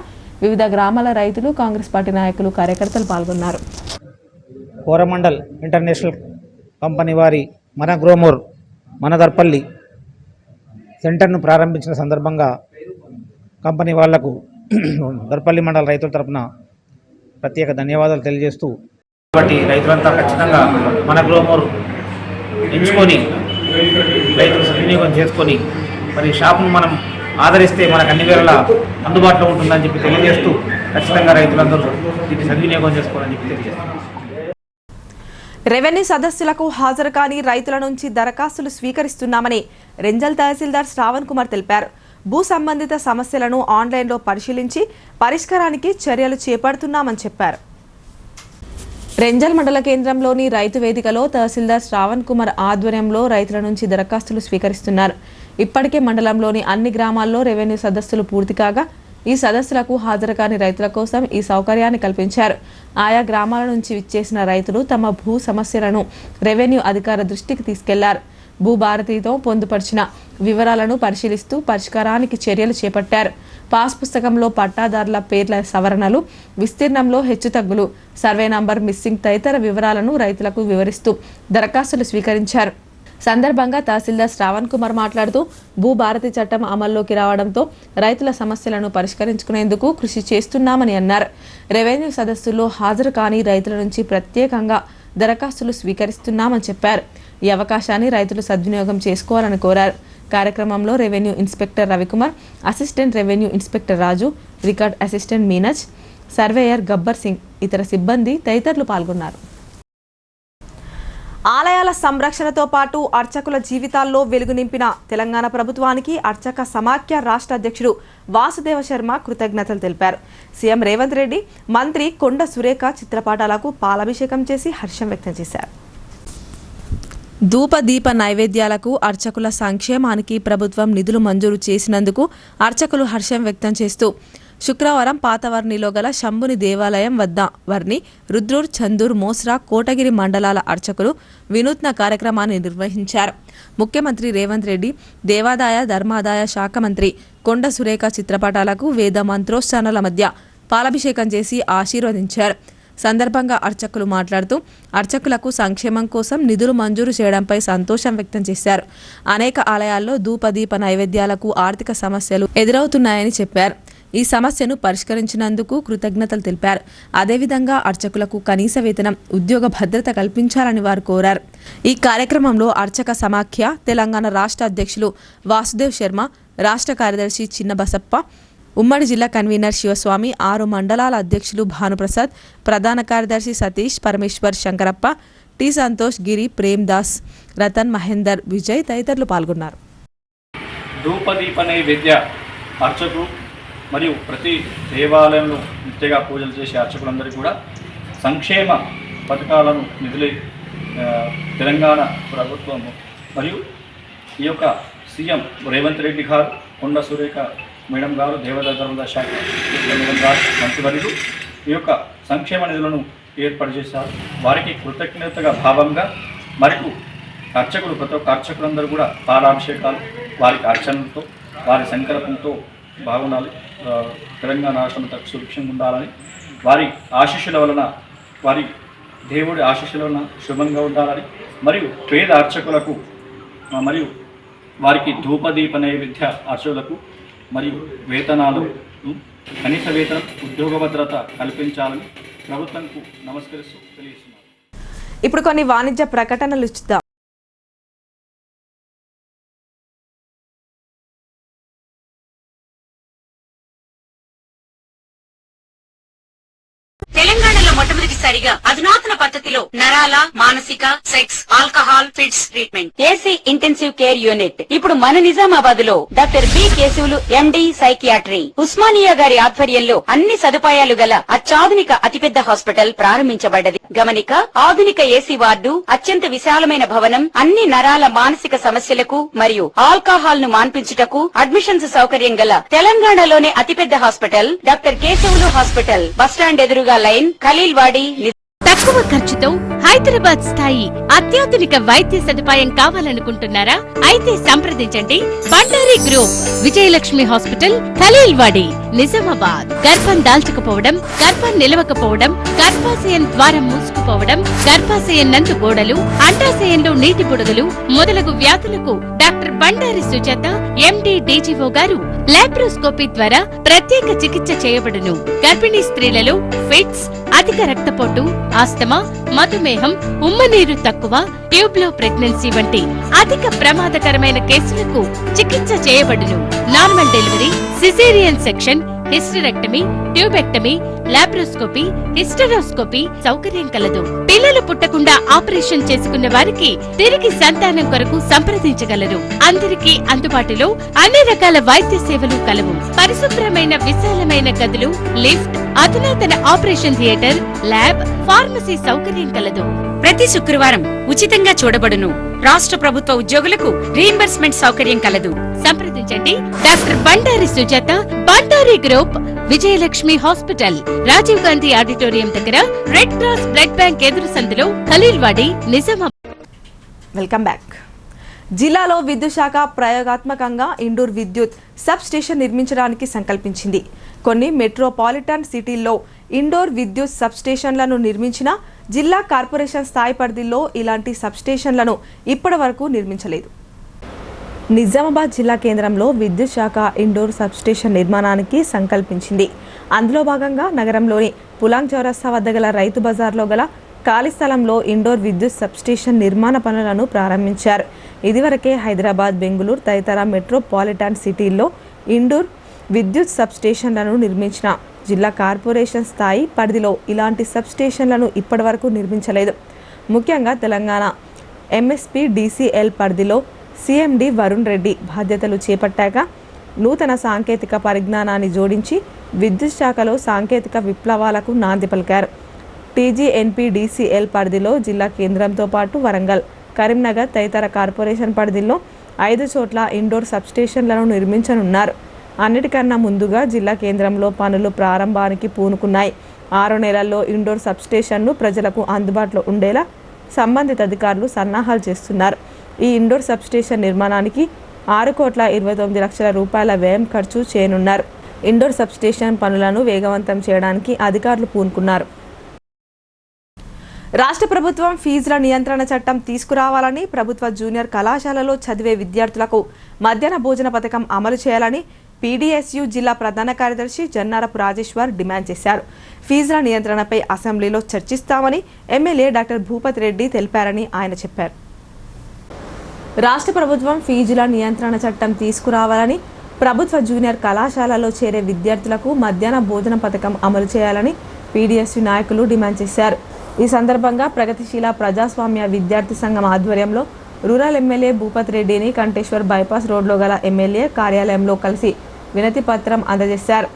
వివిధ గ్రామాల రైతులు, కాంగ్రెస్ పార్టీ నాయకులు, కార్యకర్తలు పాల్గొన్నారు. కోరమండల్ ఇంటర్నేషనల్ కంపెనీ వారి మన గ్రోమోర్ మన దర్పల్లి సెంటర్ను ప్రారంభించిన సందర్భంగా కంపెనీ వాళ్లకు దర్పల్లి మండల రైతుల తరపున ప్రత్యేక ధన్యవాదాలు తెలియజేస్తూ, కాబట్టి రైతులంతా ఖచ్చితంగా మన గ్రోమోర్ ఎంచుకొని రైతులు సద్వినియోగం చేసుకొని మరి షాపును మనం ఆదరిస్తే మనకు అన్ని వేళలా అందుబాటులో ఉంటుందని చెప్పి తెలియజేస్తూ ఖచ్చితంగా రైతులందరూ దీన్ని సద్వినియోగం చేసుకోవాలని చెప్పి తెలియజేస్తారు. రెవెన్యూ సదస్సులకు హాజరు కాని రైతుల నుంచి దరఖాస్తులు స్వీకరిస్తున్నామని రెంజల్ తహసీల్దార్ శ్రావణ్ కుమార్ తెలిపారు. భూ సంబంధిత సమస్యలను ఆన్లైన్లో పరిశీలించి పరిష్కారానికి చర్యలు చేపడుతున్నామని చెప్పారు. రెంజల్ మండల కేంద్రంలోని రైతు వేదికలో తహసీల్దార్ శ్రావణ్ కుమార్ ఆధ్వర్యంలో రైతుల నుంచి దరఖాస్తులు స్వీకరిస్తున్నారు. ఇప్పటికే మండలంలోని అన్ని గ్రామాల్లో రెవెన్యూ సదస్సులు పూర్తి కాగా ఈ సదస్సులకు హాజరు కాని రైతుల కోసం ఈ సౌకర్యాన్ని కల్పించారు. ఆయా గ్రామాల నుంచి విచ్చేసిన రైతులు తమ భూ సమస్యలను రెవెన్యూ అధికార దృష్టికి తీసుకెళ్లారు. భూభారతితో పొందుపరిచిన వివరాలను పరిశీలిస్తూ పరిష్కారానికి చర్యలు చేపట్టారు. పాస్ పుస్తకంలో పట్టాదారుల పేర్ల సవరణలు, విస్తీర్ణంలో హెచ్చుతగ్గులు, సర్వే నంబర్ మిస్సింగ్ తదితర వివరాలను రైతులకు వివరిస్తూ దరఖాస్తులు స్వీకరించారు. సందర్భంగా తహసీల్దార్ శ్రావణ్ కుమార్ మాట్లాడుతూ భూభారతి చట్టం అమల్లోకి రావడంతో రైతుల సమస్యలను పరిష్కరించుకునేందుకు కృషి చేస్తున్నామని అన్నారు. రెవెన్యూ సదస్సుల్లో హాజరు కాని రైతుల నుంచి ప్రత్యేకంగా దరఖాస్తులు స్వీకరిస్తున్నామని చెప్పారు. ఈ అవకాశాన్ని రైతులు సద్వినియోగం చేసుకోవాలని కోరారు. కార్యక్రమంలో revenue inspector Ravikumar, assistant revenue inspector Raju, record assistant Meenaj, surveyor Gabbar Singh, ఇతర సిబ్బంది తదితరులు పాల్గొన్నారు. ఆలయాల సంరక్షణతో పాటు అర్చకుల జీవితాల్లో వెలుగు నింపిన తెలంగాణ ప్రభుత్వానికి అర్చక సమాఖ్య రాష్ట్ర అధ్యక్షుడు వాసుదేవ శర్మ కృతజ్ఞతలు తెలిపారు. సీఎం రేవంత్ రెడ్డి, మంత్రి కొండ సురేఖ చిత్రపటాలకు పాలాభిషేకం చేసి హర్షం వ్యక్తం చేశారు. ధూప దీప నైవేద్యాలకు అర్చకుల సంక్షేమానికి ప్రభుత్వం నిధులు మంజూరు చేసినందుకు అర్చకులు హర్షం వ్యక్తం చేస్తూ శుక్రవారం పాతవర్ణిలో గల శంభుని దేవాలయం వద్ద వర్ణి, రుద్రూర్, చందూర్, మోస్రా, కోటగిరి మండలాల అర్చకులు వినూత్న కార్యక్రమాన్ని నిర్వహించారు. ముఖ్యమంత్రి రేవంత్ రెడ్డి, దేవాదాయ ధర్మాదాయ శాఖ మంత్రి కొండ సురేఖ చిత్రపటాలకు వేద మంత్రోచ్చారణల మధ్య పాలాభిషేకం చేసి ఆశీర్వదించారు. సందర్భంగా అర్చకులు మాట్లాడుతూ అర్చకులకు సంక్షేమం కోసం నిధులు మంజూరు చేయడంపై సంతోషం వ్యక్తం చేశారు. అనేక ఆలయాల్లో ధూపదీప నైవేద్యాలకు ఆర్థిక సమస్యలు ఎదురవుతున్నాయని చెప్పారు. ఈ సమస్యను పరిష్కరించినందుకు కృతజ్ఞతలు తెలిపారు. అదేవిధంగా అర్చకులకు కనీస వేతనం, ఉద్యోగ భద్రత కల్పించాలని వారు కోరారు. ఈ కార్యక్రమంలో అర్చక సమాఖ్య తెలంగాణ రాష్ట్ర అధ్యక్షులు వాసుదేవ్ శర్మ, రాష్ట్ర కార్యదర్శి చిన్న బసప్ప, ఉమ్మడి జిల్లా కన్వీనర్ శివస్వామి, 6 మండలాల అధ్యక్షులు భానుప్రసాద్, ప్రధాన కార్యదర్శి సతీష్, పరమేశ్వర్, శంకరప్ప, టి సంతోష్, గిరి, ప్రేమ్ దాస్, రతన్, మహేందర్, విజయ్ తదితరులు పాల్గొన్నారు. ధూపదీప నైవేద్య అర్చకులు మరియు ప్రతి దేవాలయంలో నిత్యగా పూజలు చేసే అర్చకులందరికీ కూడా సంక్షేమ పథకాలను నిధులై తెలంగాణ ప్రభుత్వము మరియు ఈ యొక్క సీఎం రేవంత్ రెడ్డి గారు, కొండ సురేఖ మేడం గారు, దేవాదాయ ధర్మాదాయ శాఖ మేడం గారు, మంత్రివర్యులు ఈ యొక్క సంక్షేమ నిధులను ఏర్పాటు చేశారు. వారికి కృతజ్ఞతగా భావంగా మరియు అర్చకులు, ప్రతి ఒక్క అర్చకులందరూ కూడా పాలాభిషేకాలు, వారికి అర్చనలతో, వారి సంకల్పంతో బాగుండాలి, తెలంగాణ రాష్ట్రం సుభిక్షంగా ఉండాలని, వారి ఆశీస్సుల వలన, వారి దేవుడి ఆశీస్సుల వలన శుభంగా ఉండాలని, మరియు పేద అర్చకులకు మరియు వారికి ధూపదీప నైవేద్య అర్చకులకు మరియు వేతనాలు కనీస వేతనం, ఉద్యోగ భద్రత కల్పించాలని ప్రభుత్వంకు నమస్కరిస్తూ తెలియజేస్తున్నారు. ఇప్పుడు కొన్ని వాణిజ్య ప్రకటనలు చూద్దాం. తెలంగాణలో మొట్టమొదటిసారిగా అధునాతన పద్ధతిలో నరాల, మానసిక, sex, alcohol, fits treatment, AC intensive care unit ఇప్పుడు మన నిజామాబాద్ లో doctor B Keshavulu MD psychiatry, Osmania గారి ఆధ్వర్యంలో అన్ని సదుపాయాలు గల అత్యాధునిక అతిపెద్ద హాస్పిటల్ ప్రారంభించబడ్డది. గమనిక, ఆధునిక ఏసీ వార్డు, అత్యంత విశాలమైన భవనం, అన్ని నరాల మానసిక సమస్యలకు మరియు ఆల్కహాల్ ను మాన్పించుటకు అడ్మిషన్స్ సౌకర్యం గల తెలంగాణలోనే అతిపెద్ద hospital doctor Keshavulu hospital, bus stand ఎదురుగా లైన్, ఖలీల్వాడి. తక్కువ ఖర్చుతో హైదరాబాద్ స్థాయి అత్యాధునిక వైద్య సదుపాయం కావాలనుకుంటున్నారా? అయితే సంప్రదించండి బండారి గ్రూప్, విజయలక్ష్మి హాస్పిటల్, ఖలీల్వాడి, నిజామాబాద్. గర్భం దాల్చకపోవడం, గర్భం నిలవకపోవడం, గర్భాశయం ద్వారం మూసుకుపోవడం, గర్భాశయం నందు గోడలు, అండాశయంలో నీటి బుడగలు మొదలగు వ్యాధులకు డాక్టర్ బండారి సుజాత ఎండి డీజీఓ గారు లాప్రోస్కోపీ ద్వారా ప్రత్యేక చికిత్స చేయబడును. గర్భిణీ స్త్రీలలో ఫిట్స్, అధిక రక్తపోటు, ఆస్తమా, మధుమేహం, ఉమ్మనీరు తక్కువ, ట్యూబ్లో ప్రెగ్నెన్సీ వంటి అధిక ప్రమాదకరమైన కేసులకు చికిత్స చేయబడును. Normal delivery, caesarean section, hysterectomy, tubectomy, laparoscopy, hysteroscopy సౌకర్యం కలదు. పిల్లలు పుట్టకుండా ఆపరేషన్ చేసుకున్న వారికి తిరిగి సంతానం కొరకు సంప్రదించగలరు. అందరికీ అందుబాటులో అన్ని రకాల వైద్య సేవలు కలవు. పరిశుభ్రమైన విశాలమైన గదులు, లిఫ్ట్, అధునాతన ఆపరేషన్ థియేటర్, ల్యాబ్, ఫార్మసీ సౌకర్యం కలదు. ప్రతి శుక్రవారం ఉచితంగా చూడబడును. రాష్ట్ర ప్రభుత్వ ఉద్యోగులకు రీయింబర్స్మెంట్ సౌకర్యం కలదు. సంప్రదించండి doctor Bandari Sujatha, Bandari group, Vijayalakshmi hospital, Rajiv Gandhi auditorium దగ్గర, రెడ్ క్రాస్ బ్లడ్ బ్యాంక్ ఎదురు సందులో, ఖలీల్వాడి, నిజామాబాద్. Welcome back. జిల్లాలో విద్యుత్ శాఖ ప్రయోగాత్మకంగా ఇండోర్ విద్యుత్ సబ్ స్టేషన్ నిర్మించడానికి సంకల్పించింది. కొన్ని మెట్రోపాలిటన్ సిటీల్లో ఇండోర్ విద్యుత్ సబ్ స్టేషన్లను నిర్మించిన జిల్లా కార్పొరేషన్ స్థాయి పరిధిలో ఇలాంటి సబ్ స్టేషన్లను ఇప్పటి వరకు నిర్మించలేదు. నిజామాబాద్ జిల్లా కేంద్రంలో విద్యుత్ శాఖ ఇండోర్ సబ్ స్టేషన్ నిర్మాణానికి సంకల్పించింది. అందులో భాగంగా నగరంలోని పులాంగ్ చౌరస్తా వద్ద గల రైతు బజార్లో గల ఖాళీ స్థలంలో ఇండోర్ విద్యుత్ సబ్ స్టేషన్ నిర్మాణ పనులను ప్రారంభించారు. ఇదివరకే హైదరాబాద్, బెంగళూరు తదితర మెట్రోపాలిటన్ సిటీల్లో ఇండోర్ విద్యుత్ సబ్ స్టేషన్లను నిర్మించిన జిల్లా కార్పొరేషన్ స్థాయి పరిధిలో ఇలాంటి సబ్ స్టేషన్లను ఇప్పటివరకు నిర్మించలేదు. ముఖ్యంగా తెలంగాణ ఎంఎస్పీ డీసీఎల్ పరిధిలో సీఎండీ వరుణ్ రెడ్డి బాధ్యతలు చేపట్టాక నూతన సాంకేతిక పరిజ్ఞానాన్ని జోడించి విద్యుత్ శాఖలో సాంకేతిక విప్లవాలకు నాంది పలికారు. టీజీఎన్పీడీసీఎల్ పరిధిలో జిల్లా కేంద్రంతో పాటు వరంగల్, కరీంనగర్ తదితర కార్పొరేషన్ పరిధిలో 5 చోట్ల ఇండోర్ సబ్స్టేషన్లను నిర్మించనున్నారు. అన్నిటికన్నా ముందుగా జిల్లా కేంద్రంలో పనులు ప్రారంభానికి పూనుకున్నాయి. 6 నెలల్లో ఇండోర్ సబ్స్టేషన్ను ప్రజలకు అందుబాటులో ఉండేలా సంబంధిత అధికారులు సన్నాహాలు చేస్తున్నారు. ఈ ఇండోర్ సబ్స్టేషన్ నిర్మాణానికి 6,29 లక్షల రూపాయల వ్యయం ఖర్చు చేయనున్నారు. ఇండోర్ సబ్స్టేషన్ పనులను వేగవంతం చేయడానికి అధికారులు పూనుకున్నారు. రాష్ట్ర ప్రభుత్వం ఫీజుల నియంత్రణ చట్టం తీసుకురావాలని, ప్రభుత్వ జూనియర్ కళాశాలలో చదివే విద్యార్థులకు మధ్యాహ్న భోజన పథకం అమలు చేయాలని పీడీఎస్యూ జిల్లా ప్రధాన కార్యదర్శి జన్నారపు రాజేశ్వర్ డిమాండ్ చేశారు. ఫీజుల నియంత్రణపై అసెంబ్లీలో చర్చిస్తామని ఎమ్మెల్యే డాక్టర్ భూపత్ రెడ్డి తెలిపారని ఆయన చెప్పారు. రాష్ట్ర ప్రభుత్వం ఫీజుల నియంత్రణ చట్టం తీసుకురావాలని, ప్రభుత్వ జూనియర్ కళాశాలలో చేరే విద్యార్థులకు మధ్యాహ్న భోజన పథకం అమలు చేయాలని పీడీఎస్యూ నాయకులు డిమాండ్ చేశారు. ఈ సందర్భంగా ప్రగతిశీల ప్రజాస్వామ్య విద్యార్థి సంఘం ఆధ్వర్యంలో రూరల్ ఎమ్మెల్యే భూపత్ రెడ్డిని కంటేశ్వర్ బైపాస్ రోడ్లో గల ఎమ్మెల్యే కార్యాలయంలో కలిసి వినతి పత్రం అందజేశారు.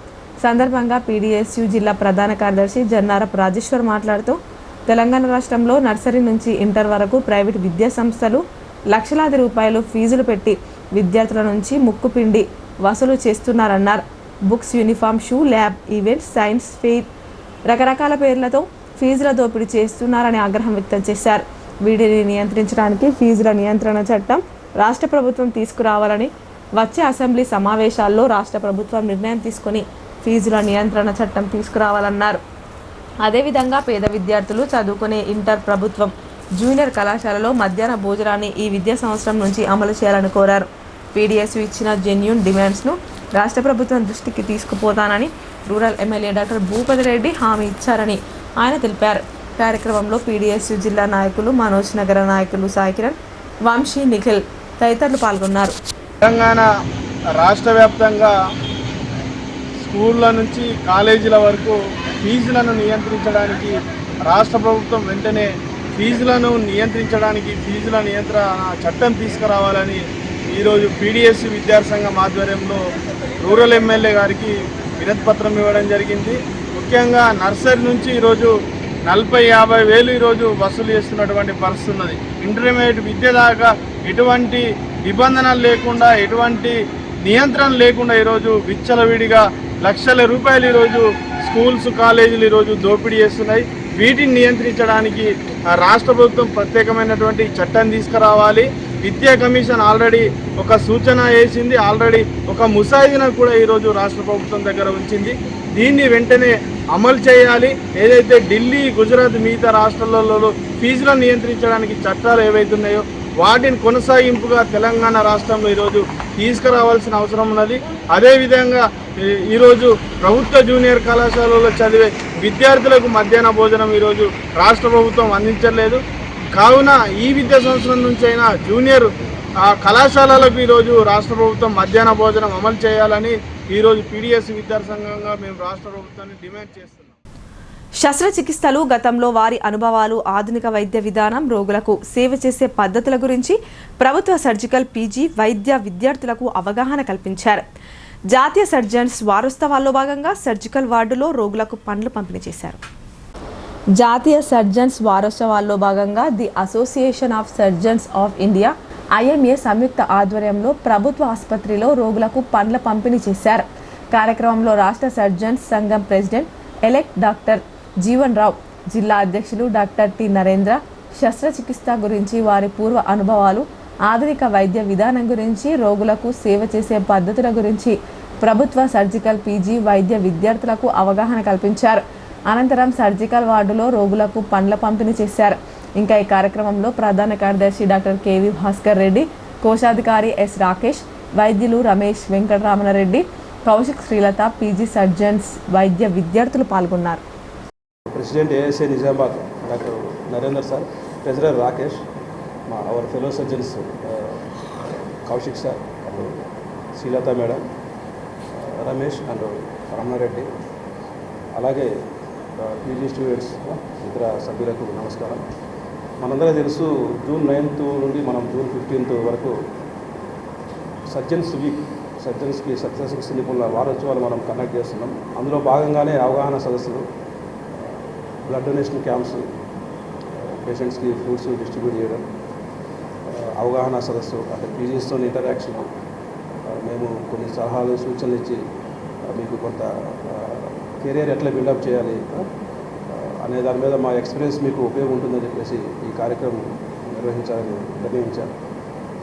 సందర్భంగా పీడీఎస్యూ జిల్లా ప్రధాన కార్యదర్శి జన్నారపు రాజేశ్వర్ మాట్లాడుతూ, తెలంగాణ రాష్ట్రంలో నర్సరీ నుంచి ఇంటర్ వరకు ప్రైవేట్ విద్యా సంస్థలు లక్షలాది రూపాయలు ఫీజులు పెట్టి విద్యార్థుల నుంచి ముక్కుపిండి వసూలు చేస్తున్నారన్నారు. Books, uniform, shoe, lab, events, science fair రకరకాల పేర్లతో ఫీజుల దోపిడీ చేస్తున్నారని ఆగ్రహం వ్యక్తం చేశారు. వీటిని నియంత్రించడానికి ఫీజుల నియంత్రణ చట్టం రాష్ట్ర ప్రభుత్వం తీసుకురావాలని, వచ్చే అసెంబ్లీ సమావేశాల్లో రాష్ట్ర ప్రభుత్వం నిర్ణయం తీసుకుని ఫీజుల నియంత్రణ చట్టం తీసుకురావాలన్నారు. అదేవిధంగా పేద విద్యార్థులు చదువుకునే ఇంటర్, ప్రభుత్వం జూనియర్ కళాశాలలో మధ్యాహ్న భోజనాన్ని ఈ విద్యా సంవత్సరం నుంచి అమలు చేయాలని కోరారు. పీడీఎస్యూ ఇచ్చిన జెన్యూన్ డిమాండ్స్ను రాష్ట్ర ప్రభుత్వం దృష్టికి తీసుకుపోతానని, rural MLA doctor Bhupathi Reddy హామీ ఇచ్చారని ఆయన తెలిపారు. కార్యక్రమంలో పీడీఎస్యు జిల్లా నాయకులు, మనోజ్ నగర నాయకులు సాయికిరణ్, వంశీ, నిఖిల్ తదితరులు పాల్గొన్నారు. తెలంగాణ రాష్ట్ర వ్యాప్తంగా స్కూళ్ళ నుంచి కాలేజీల వరకు ఫీజులను నియంత్రించడానికి రాష్ట్ర ప్రభుత్వం వెంటనే ఫీజులను నియంత్రించడానికి ఫీజుల నియంత్రణ చట్టం తీసుకురావాలని ఈరోజు పీడీఎస్యు విద్యార్థి సంఘం ఆధ్వర్యంలో రూరల్ ఎమ్మెల్యే గారికి వినతిపత్రం ఇవ్వడం జరిగింది. ముఖ్యంగా నర్సరీ నుంచి ఈరోజు 40-50 వేలు ఈరోజు వసూలు చేస్తున్నటువంటి పరిస్థితి ఉన్నది. ఇంటర్మీడియట్ విద్య దాకా ఎటువంటి నిబంధనలు లేకుండా, ఎటువంటి నియంత్రణ లేకుండా ఈరోజు విచ్చలవిడిగా లక్షల రూపాయలు ఈరోజు స్కూల్స్, కాలేజీలు ఈరోజు దోపిడీ చేస్తున్నాయి. వీటిని నియంత్రించడానికి రాష్ట్ర ప్రభుత్వం ప్రత్యేకమైనటువంటి చట్టం తీసుకురావాలి. విద్యా కమిషన్ ఆల్రెడీ ఒక సూచన వేసింది, ఆల్రెడీ ఒక ముసాయిదాను కూడా ఈరోజు రాష్ట్ర ప్రభుత్వం దగ్గర ఉంచింది. దీన్ని వెంటనే అమలు చేయాలి. ఏదైతే ఢిల్లీ, గుజరాత్ మిగతా రాష్ట్రాలలో ఫీజులను నియంత్రించడానికి చట్టాలు ఏవైతున్నాయో వాటిని కొనసాగింపుగా తెలంగాణ రాష్ట్రంలో ఈరోజు తీసుకురావాల్సిన అవసరం ఉన్నది. అదేవిధంగా ఈరోజు ప్రభుత్వ జూనియర్ కళాశాలలో చదివే విద్యార్థులకు మధ్యాహ్న భోజనం ఈరోజు రాష్ట్ర ప్రభుత్వం అందించలేదు. కావున ఈ విద్యా సంవత్సరం నుంచి అయినా జూనియర్ కళాశాలలకు ఈరోజు రాష్ట్ర ప్రభుత్వం మధ్యాహ్న భోజనం అమలు చేయాలని ఈరోజు పీడీఎస్ విద్యార్థి సంఘంగా మేము రాష్ట్ర ప్రభుత్వాన్ని డిమాండ్ చేస్తున్నాం. శస్త్రచికిత్సలు, గతంలో వారి అనుభవాలు, ఆధునిక వైద్య విధానం, రోగులకు సేవ చేసే పద్ధతుల గురించి ప్రభుత్వ సర్జికల్ పీజీ వైద్య విద్యార్థులకు అవగాహన కల్పించారు. జాతీయ సర్జన్స్ వారోత్సవాల్లో భాగంగా సర్జికల్ వార్డులో రోగులకు పండ్లు పంపిణీ చేశారు. జాతీయ సర్జన్స్ వారోత్సవాల్లో భాగంగా the association of surgeons of India IMA సంయుక్త ఆధ్వర్యంలో ప్రభుత్వ ఆసుపత్రిలో రోగులకు పండ్ల పంపిణీ చేశారు. కార్యక్రమంలో రాష్ట్ర సర్జన్స్ సంఘం ప్రెసిడెంట్ ఎలెక్ట్ డాక్టర్ జీవన్ రావు, జిల్లా అధ్యక్షులు డాక్టర్ టి నరేంద్ర శస్త్రచికిత్స గురించి, వారి పూర్వ అనుభవాలు, ఆధునిక వైద్య విధానం గురించి, రోగులకు సేవ చేసే పద్ధతుల గురించి ప్రభుత్వ సర్జికల్ పీజీ వైద్య విద్యార్థులకు అవగాహన కల్పించారు. అనంతరం సర్జికల్ వార్డులో రోగులకు పండ్ల పంపిణీ చేశారు. ఇంకా ఈ కార్యక్రమంలో ప్రధాన కార్యదర్శి డాక్టర్ కేవి భాస్కర్ రెడ్డి, కోశాధికారి ఎస్ రాకేష్, వైద్యులు రమేష్, వెంకటరామరెడ్డి, కౌశిక్, శ్రీలత, పీజీ సర్జన్స్ వైద్య విద్యార్థులు పాల్గొన్నారు. President ASA Nizamabad doctor Narender sir, treasurer Rakesh, మా our fellow surgeons Kaushik sir, Srilatha madam, Ramesh and Ramanareddy, అలాగే పీజీ స్టూడెంట్స్ ఇతర సభ్యులకు నమస్కారం. మనందరూ తెలుసు, జూన్ 9th నుండి మనం జూన్ 15th వరకు సర్జన్స్ వీక్, సర్జన్స్కి శస్త్రచికిత్స నిపుణుల వారోత్సవాలు మనం కండక్ట్ చేస్తున్నాం. అందులో భాగంగానే అవగాహన సదస్సులు, బ్లడ్ డొనేషన్ క్యాంప్స్, పేషెంట్స్కి ఫ్రూట్స్ డిస్ట్రిబ్యూట్ చేయడం, అవగాహన సదస్సు అంటే పీజీస్తో ఇంటరాక్షన్, మేము కొన్ని సలహాలు, సూచనలు ఇచ్చి మీకు కొంత కెరీర్ ఎట్లా బిల్డప్ చేయాలి అనే దాని మీద మా ఎక్స్పీరియన్స్ మీకు ఉపయోగం ఉంటుందని చెప్పేసి ఈ కార్యక్రమం నిర్వహించాలని నిర్ణయించాం.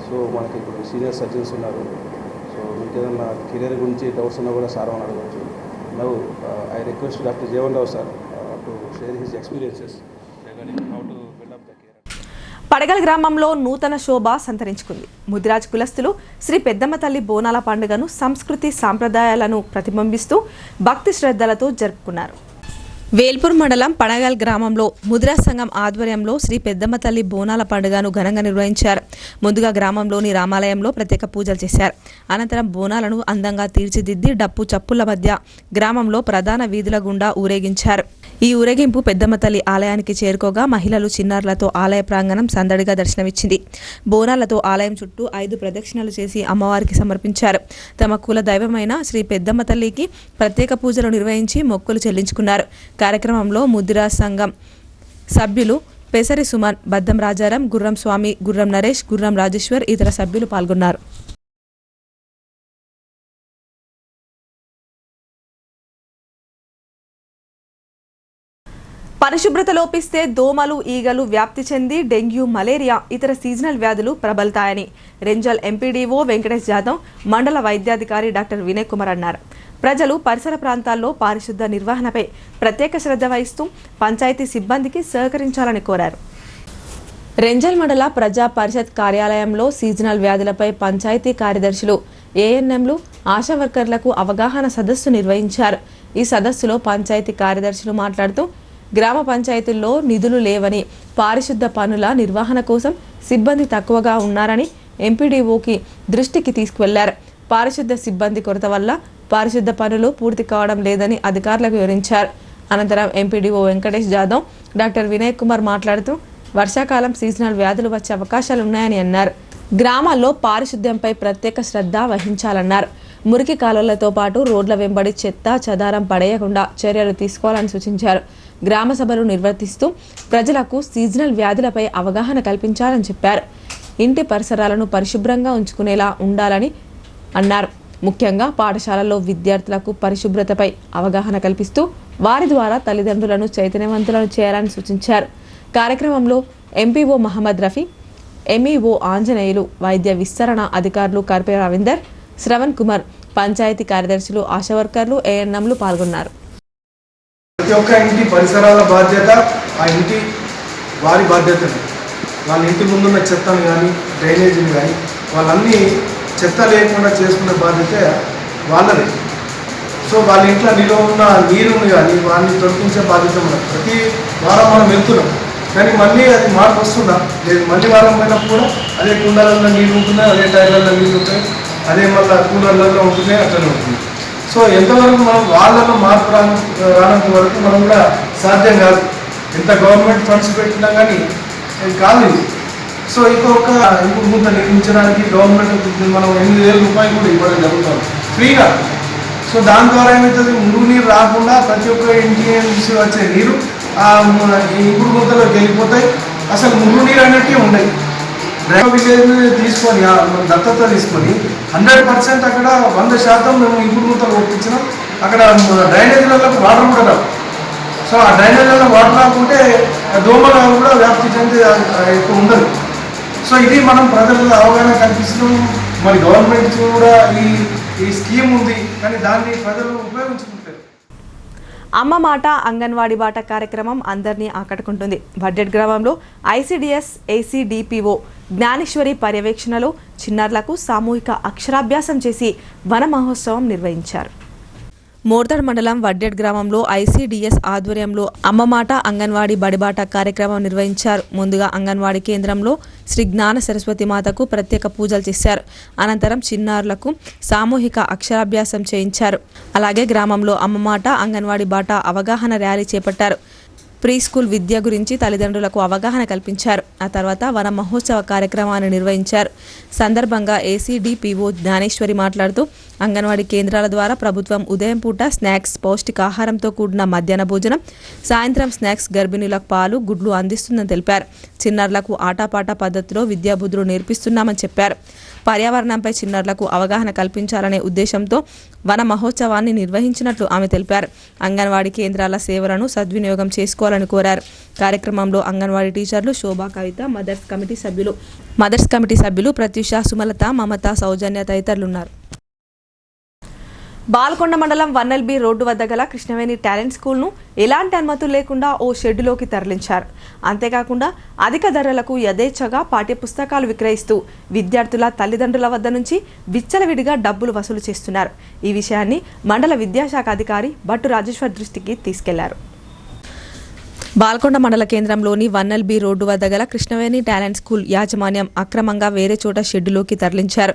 సో మనకి ఇప్పుడు సీనియర్ సర్జన్స్ ఉన్నారు. సో మీకు ఏదన్నా కెరీర్ గురించి డౌట్స్ ఉన్నా కూడా సార్ అని అడగవచ్చు. Now I request doctor Jeevan Rao sir to share his experiences regarding how to build up the career. Padagal గ్రామంలో నూతన శోభ సంతరించుకుంది. ముదిరాజ్ కులస్తులు శ్రీ పెద్దమ్మ తల్లి బోనాల పండుగను సంస్కృతి సాంప్రదాయాలను ప్రతిబింబిస్తూ భక్తి శ్రద్ధలతో జరుపుకున్నారు. వేల్పూర్ మండలం పడగల్ గ్రామంలో ముదిరాజ్ సంఘం ఆధ్వర్యంలో శ్రీ పెద్దమ్మ తల్లి బోనాల పండుగను ఘనంగా నిర్వహించారు. ముందుగా గ్రామంలోని రామాలయంలో ప్రత్యేక పూజలు చేశారు. అనంతరం బోనాలను అందంగా తీర్చిదిద్ది డప్పు చప్పుల మధ్య గ్రామంలో ప్రధాన వీధుల గుండా ఊరేగించారు. ఈ ఊరేగింపు పెద్దమ్మ తల్లి ఆలయానికి చేరుకోగా మహిళలు, చిన్నారులతో ఆలయ ప్రాంగణం సందడిగా దర్శనమిచ్చింది. బోనాలతో ఆలయం చుట్టూ 5 ప్రదక్షిణలు చేసి అమ్మవారికి సమర్పించారు. తమ కుల దైవమైన శ్రీ పెద్దమ్మ తల్లికి ప్రత్యేక పూజలు నిర్వహించి మొక్కులు చెల్లించుకున్నారు. కార్యక్రమంలో ముదిరాజ్ సంఘం సభ్యులు పెసరి సుమన్, బద్దం రాజారాం, గుర్రం స్వామి, గుర్రం నరేష్, గుర్రం రాజేశ్వర్ ఇతర సభ్యులు పాల్గొన్నారు. పరిశుభ్రత లోపిస్తే దోమలు, ఈగలు వ్యాప్తి చెంది డెంగ్యూ, మలేరియా ఇతర సీజనల్ వ్యాధులు ప్రబలుతాయని రెంజల్ ఎంపీడీఓ వెంకటేష్ జాదవ్, మండల వైద్యాధికారి డాక్టర్ వినయ్ కుమార్ అన్నారు. ప్రజలు పరిసర ప్రాంతాల్లో పారిశుద్ధ నిర్వహణపై ప్రత్యేక శ్రద్ధ వహిస్తూ పంచాయతీ సిబ్బందికి సహకరించాలని కోరారు. రెంజల్ మండల ప్రజా పరిషత్ కార్యాలయంలో సీజనల్ వ్యాధులపై పంచాయతీ కార్యదర్శులు, ఏఎన్ఎంలు, ఆశా వర్కర్లకు అవగాహన సదస్సు నిర్వహించారు. ఈ సదస్సులో పంచాయతీ కార్యదర్శులు మాట్లాడుతూ గ్రామ పంచాయతీల్లో నిధులు లేవని, పారిశుద్ధ పనుల నిర్వహణ కోసం సిబ్బంది తక్కువగా ఉన్నారని ఎంపీడీఓకి దృష్టికి తీసుకువెళ్లారు. పారిశుద్ధ సిబ్బంది కొరత వల్ల పారిశుద్ధ పనులు పూర్తి కావడం లేదని అధికారులకు వివరించారు. అనంతరం ఎంపీడీఓ వెంకటేష్ జాదవ్, డాక్టర్ వినయ్ కుమార్ మాట్లాడుతూ వర్షాకాలం సీజనల్ వ్యాధులు వచ్చే అవకాశాలు ఉన్నాయని అన్నారు. గ్రామాల్లో పారిశుద్ధ్యంపై ప్రత్యేక శ్రద్ధ వహించాలన్నారు. మురికి కాలువలతో పాటు రోడ్ల వెంబడి చెత్త చెదారం పడేయకుండా చర్యలు తీసుకోవాలని సూచించారు. గ్రామ సభలు నిర్వర్తిస్తూ ప్రజలకు సీజనల్ వ్యాధులపై అవగాహన కల్పించాలని చెప్పారు. ఇంటి పరిసరాలను పరిశుభ్రంగా ఉంచుకునేలా ఉండాలని అన్నారు. ముఖ్యంగా పాఠశాలల్లో విద్యార్థులకు పరిశుభ్రతపై అవగాహన కల్పిస్తూ వారి ద్వారా తల్లిదండ్రులను చైతన్యవంతులను చేయాలని సూచించారు. కార్యక్రమంలో ఎంపీఓ మహమ్మద్ రఫీ, ఎంఈఓ ఆంజనేయులు, వైద్య విస్తరణ అధికారులు కర్పే రవీందర్, శ్రవణ్ కుమార్, పంచాయతీ కార్యదర్శులు, ఆశా వర్కర్లు, ఏఎన్ఎంలు పాల్గొన్నారు. ప్రతి ఒక్క ఇంటి పరిసరాల బాధ్యత ఆ ఇంటి వారి బాధ్యతనే. వాళ్ళ ఇంటి ముందున్న చెత్తను కానీ డ్రైనేజీని కానీ వాళ్ళన్నీ చెత్త లేకుండా చేసుకునే బాధ్యత వాళ్ళది. సో వాళ్ళ ఇంట్లో నిల్వ ఉన్న నీరుని కానీ వాళ్ళని తొలగించే బాధ్యత మనకు. ప్రతి వారం మనం వెళ్తున్నాం, కానీ మళ్ళీ అది మార్పు వస్తుందా లేదు. మళ్ళీ వారం పోయినప్పుడు కూడా అదే కుండలలో నీళ్ళు ఉంటున్నాయి, అదే టైర్లలో నీళ్ళు ఉంటాయి, అదే మళ్ళీ కూలర్లలో ఉంటున్నాయి, అట్లనే ఉంటుంది. సో ఎంతవరకు మనం వాళ్ళలో మార్పు రానంత వరకు మనం కూడా సాధ్యం కాదు. ఎంత గవర్నమెంట్ ఫండ్స్ పెట్టినా కానీ కాదు ఇది. సో ఇంకొక ఇంకొక గుంత నిర్మించడానికి గవర్నమెంట్ మనం 8,000 రూపాయలు కూడా ఇవ్వడం జరుగుతుంది ఫ్రీగా. సో దాని ద్వారా ఏమవుతుంది, మురుగు నీరు రాకుండా ప్రతి ఒక్క ఇంటి నుంచి వచ్చే నీరు ఇంకుడు గుంతలోకి వెళ్ళిపోతాయి. అసలు మురుగు నీరు అనేటివి ఉన్నాయి. విలేజ్ తీసుకొని దత్తత తీసుకొని 100% అక్కడ 100% మేము ఇంకుడు గుంతలు ఒప్పించినాం. అక్కడ డ్రైనేజీలలో వాటర్ కూడా రావు. సో ఆ డ్రైనేజీలలో వాటర్ రాకుంటే దోమలు కూడా వ్యాప్తి చెంది ఎక్కువ ఉండదు. సో ఇది మనం ప్రజలకు అవగాహన కల్పిస్తున్నాం. మరి గవర్నమెంట్ కూడా ఈ స్కీమ్ ఉంది, కానీ దాన్ని ప్రజలు ఉపయోగించుకుంటారు. అమ్మ మాట అంగన్వాడీ బాట కార్యక్రమం అందరినీ ఆకట్టుకుంటుంది. వడ్డెడ్ గ్రామంలో ఐసీడీఎస్ ఏసీడీపీఓ జ్ఞానేశ్వరి పర్యవేక్షణలో చిన్నారులకు సామూహిక అక్షరాభ్యాసం చేసి వన మహోత్సవం నిర్వహించారు. మోర్తాడ్ మండలం వడ్డెడ్ గ్రామంలో ఐసీడీఎస్ ఆధ్వర్యంలో అమ్మమాట అంగన్వాడీ బడిబాట కార్యక్రమం నిర్వహించారు. ముందుగా అంగన్వాడీ కేంద్రంలో శ్రీ జ్ఞాన సరస్వతి మాతకు ప్రత్యేక పూజలు చేశారు. అనంతరం చిన్నారులకు సామూహిక అక్షరాభ్యాసం చేయించారు. అలాగే గ్రామంలో అమ్మమాట అంగన్వాడీ బాట అవగాహన ర్యాలీ చేపట్టారు. ప్రీ స్కూల్ విద్య గురించి తల్లిదండ్రులకు అవగాహన కల్పించారు. ఆ తర్వాత వన మహోత్సవ కార్యక్రమాన్ని నిర్వహించారు. సందర్భంగా ఏసీడీపీఓ జ్ఞానేశ్వరి మాట్లాడుతూ అంగన్వాడీ కేంద్రాల ద్వారా ప్రభుత్వం ఉదయం పూట స్నాక్స్, పౌష్టికాహారంతో కూడిన మధ్యాహ్న భోజనం, సాయంత్రం స్నాక్స్, గర్భిణులకు పాలు, గుడ్లు అందిస్తుందని తెలిపారు. చిన్నారులకు ఆటాపాట పద్ధతిలో విద్యాబుద్ధులు నేర్పిస్తున్నామని చెప్పారు. పర్యావరణంపై చిన్నారులకు అవగాహన కల్పించాలనే ఉద్దేశంతో వన మహోత్సవాన్ని నిర్వహించినట్లు ఆమె తెలిపారు. అంగన్వాడీ కేంద్రాల సేవలను సద్వినియోగం చేసుకోవాలని కోరారు. కార్యక్రమంలో అంగన్వాడీ టీచర్లు శోభా, కవిత, మదర్స్ కమిటీ సభ్యులు ప్రత్యూష, సుమలత, మమత, సౌజన్య తదితరులున్నారు. బాల్కొండ మండలం 1LB రోడ్డు వద్ద గల కృష్ణవేణి టాలెంట్ స్కూల్ను ఎలాంటి అనుమతులు లేకుండా ఓ షెడ్డులోకి తరలించారు. అంతేకాకుండా అధిక ధరలకు యథేచ్ఛగా పాఠ్యపుస్తకాలు విక్రయిస్తూ విద్యార్థుల తల్లిదండ్రుల వద్ద నుంచి విచ్చలవిడిగా డబ్బులు వసూలు చేస్తున్నారు. ఈ విషయాన్ని మండల విద్యాశాఖ అధికారి భట్టు రాజేశ్వర్ దృష్టికి తీసుకెళ్లారు. బాల్కొండ మండల కేంద్రంలోని 1LB రోడ్డు వద్ద గల కృష్ణవేణి టాలెంట్ స్కూల్ యాజమాన్యం అక్రమంగా వేరే చోట షెడ్డులోకి తరలించారు.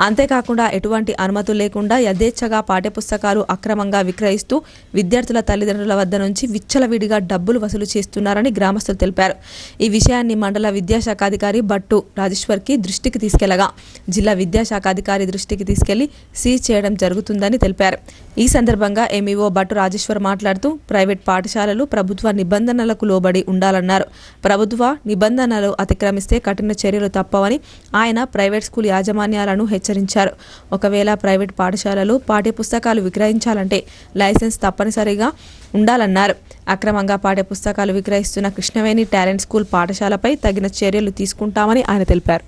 అంతేకాకుండా ఎటువంటి అనుమతులు లేకుండా యథేచ్ఛగా పాఠ్యపుస్తకాలు అక్రమంగా విక్రయిస్తూ విద్యార్థుల తల్లిదండ్రుల వద్ద నుంచి విచ్చలవిడిగా డబ్బులు వసూలు చేస్తున్నారని గ్రామస్తులు తెలిపారు. ఈ విషయాన్ని మండల విద్యాశాఖ అధికారి భట్టు రాజేశ్వర్కి దృష్టికి తీసుకెళ్లగా జిల్లా విద్యాశాఖ అధికారి దృష్టికి తీసుకెళ్లి సీజ్ చేయడం జరుగుతుందని తెలిపారు. ఈ సందర్భంగా ఎంఈఓ భట్టు రాజేశ్వర్ మాట్లాడుతూ ప్రైవేట్ పాఠశాలలు ప్రభుత్వ నిబంధనలకు లోబడి ఉండాలన్నారు. ప్రభుత్వ నిబంధనలు అతిక్రమిస్తే కఠిన చర్యలు తప్పవని ఆయన ప్రైవేట్ స్కూల్ యాజమాన్యాలను హెచ్చరించారు. ఒకవేళ ప్రైవేట్ పాఠశాలలు పాఠ్యపుస్తకాలు విక్రయించాలంటే లైసెన్స్ తప్పనిసరిగా ఉండాలన్నారు. అక్రమంగా పాఠ్యపుస్తకాలు విక్రయిస్తున్న కృష్ణవేణి టాలెంట్ స్కూల్ పాఠశాలపై తగిన చర్యలు తీసుకుంటామని ఆయన తెలిపారు.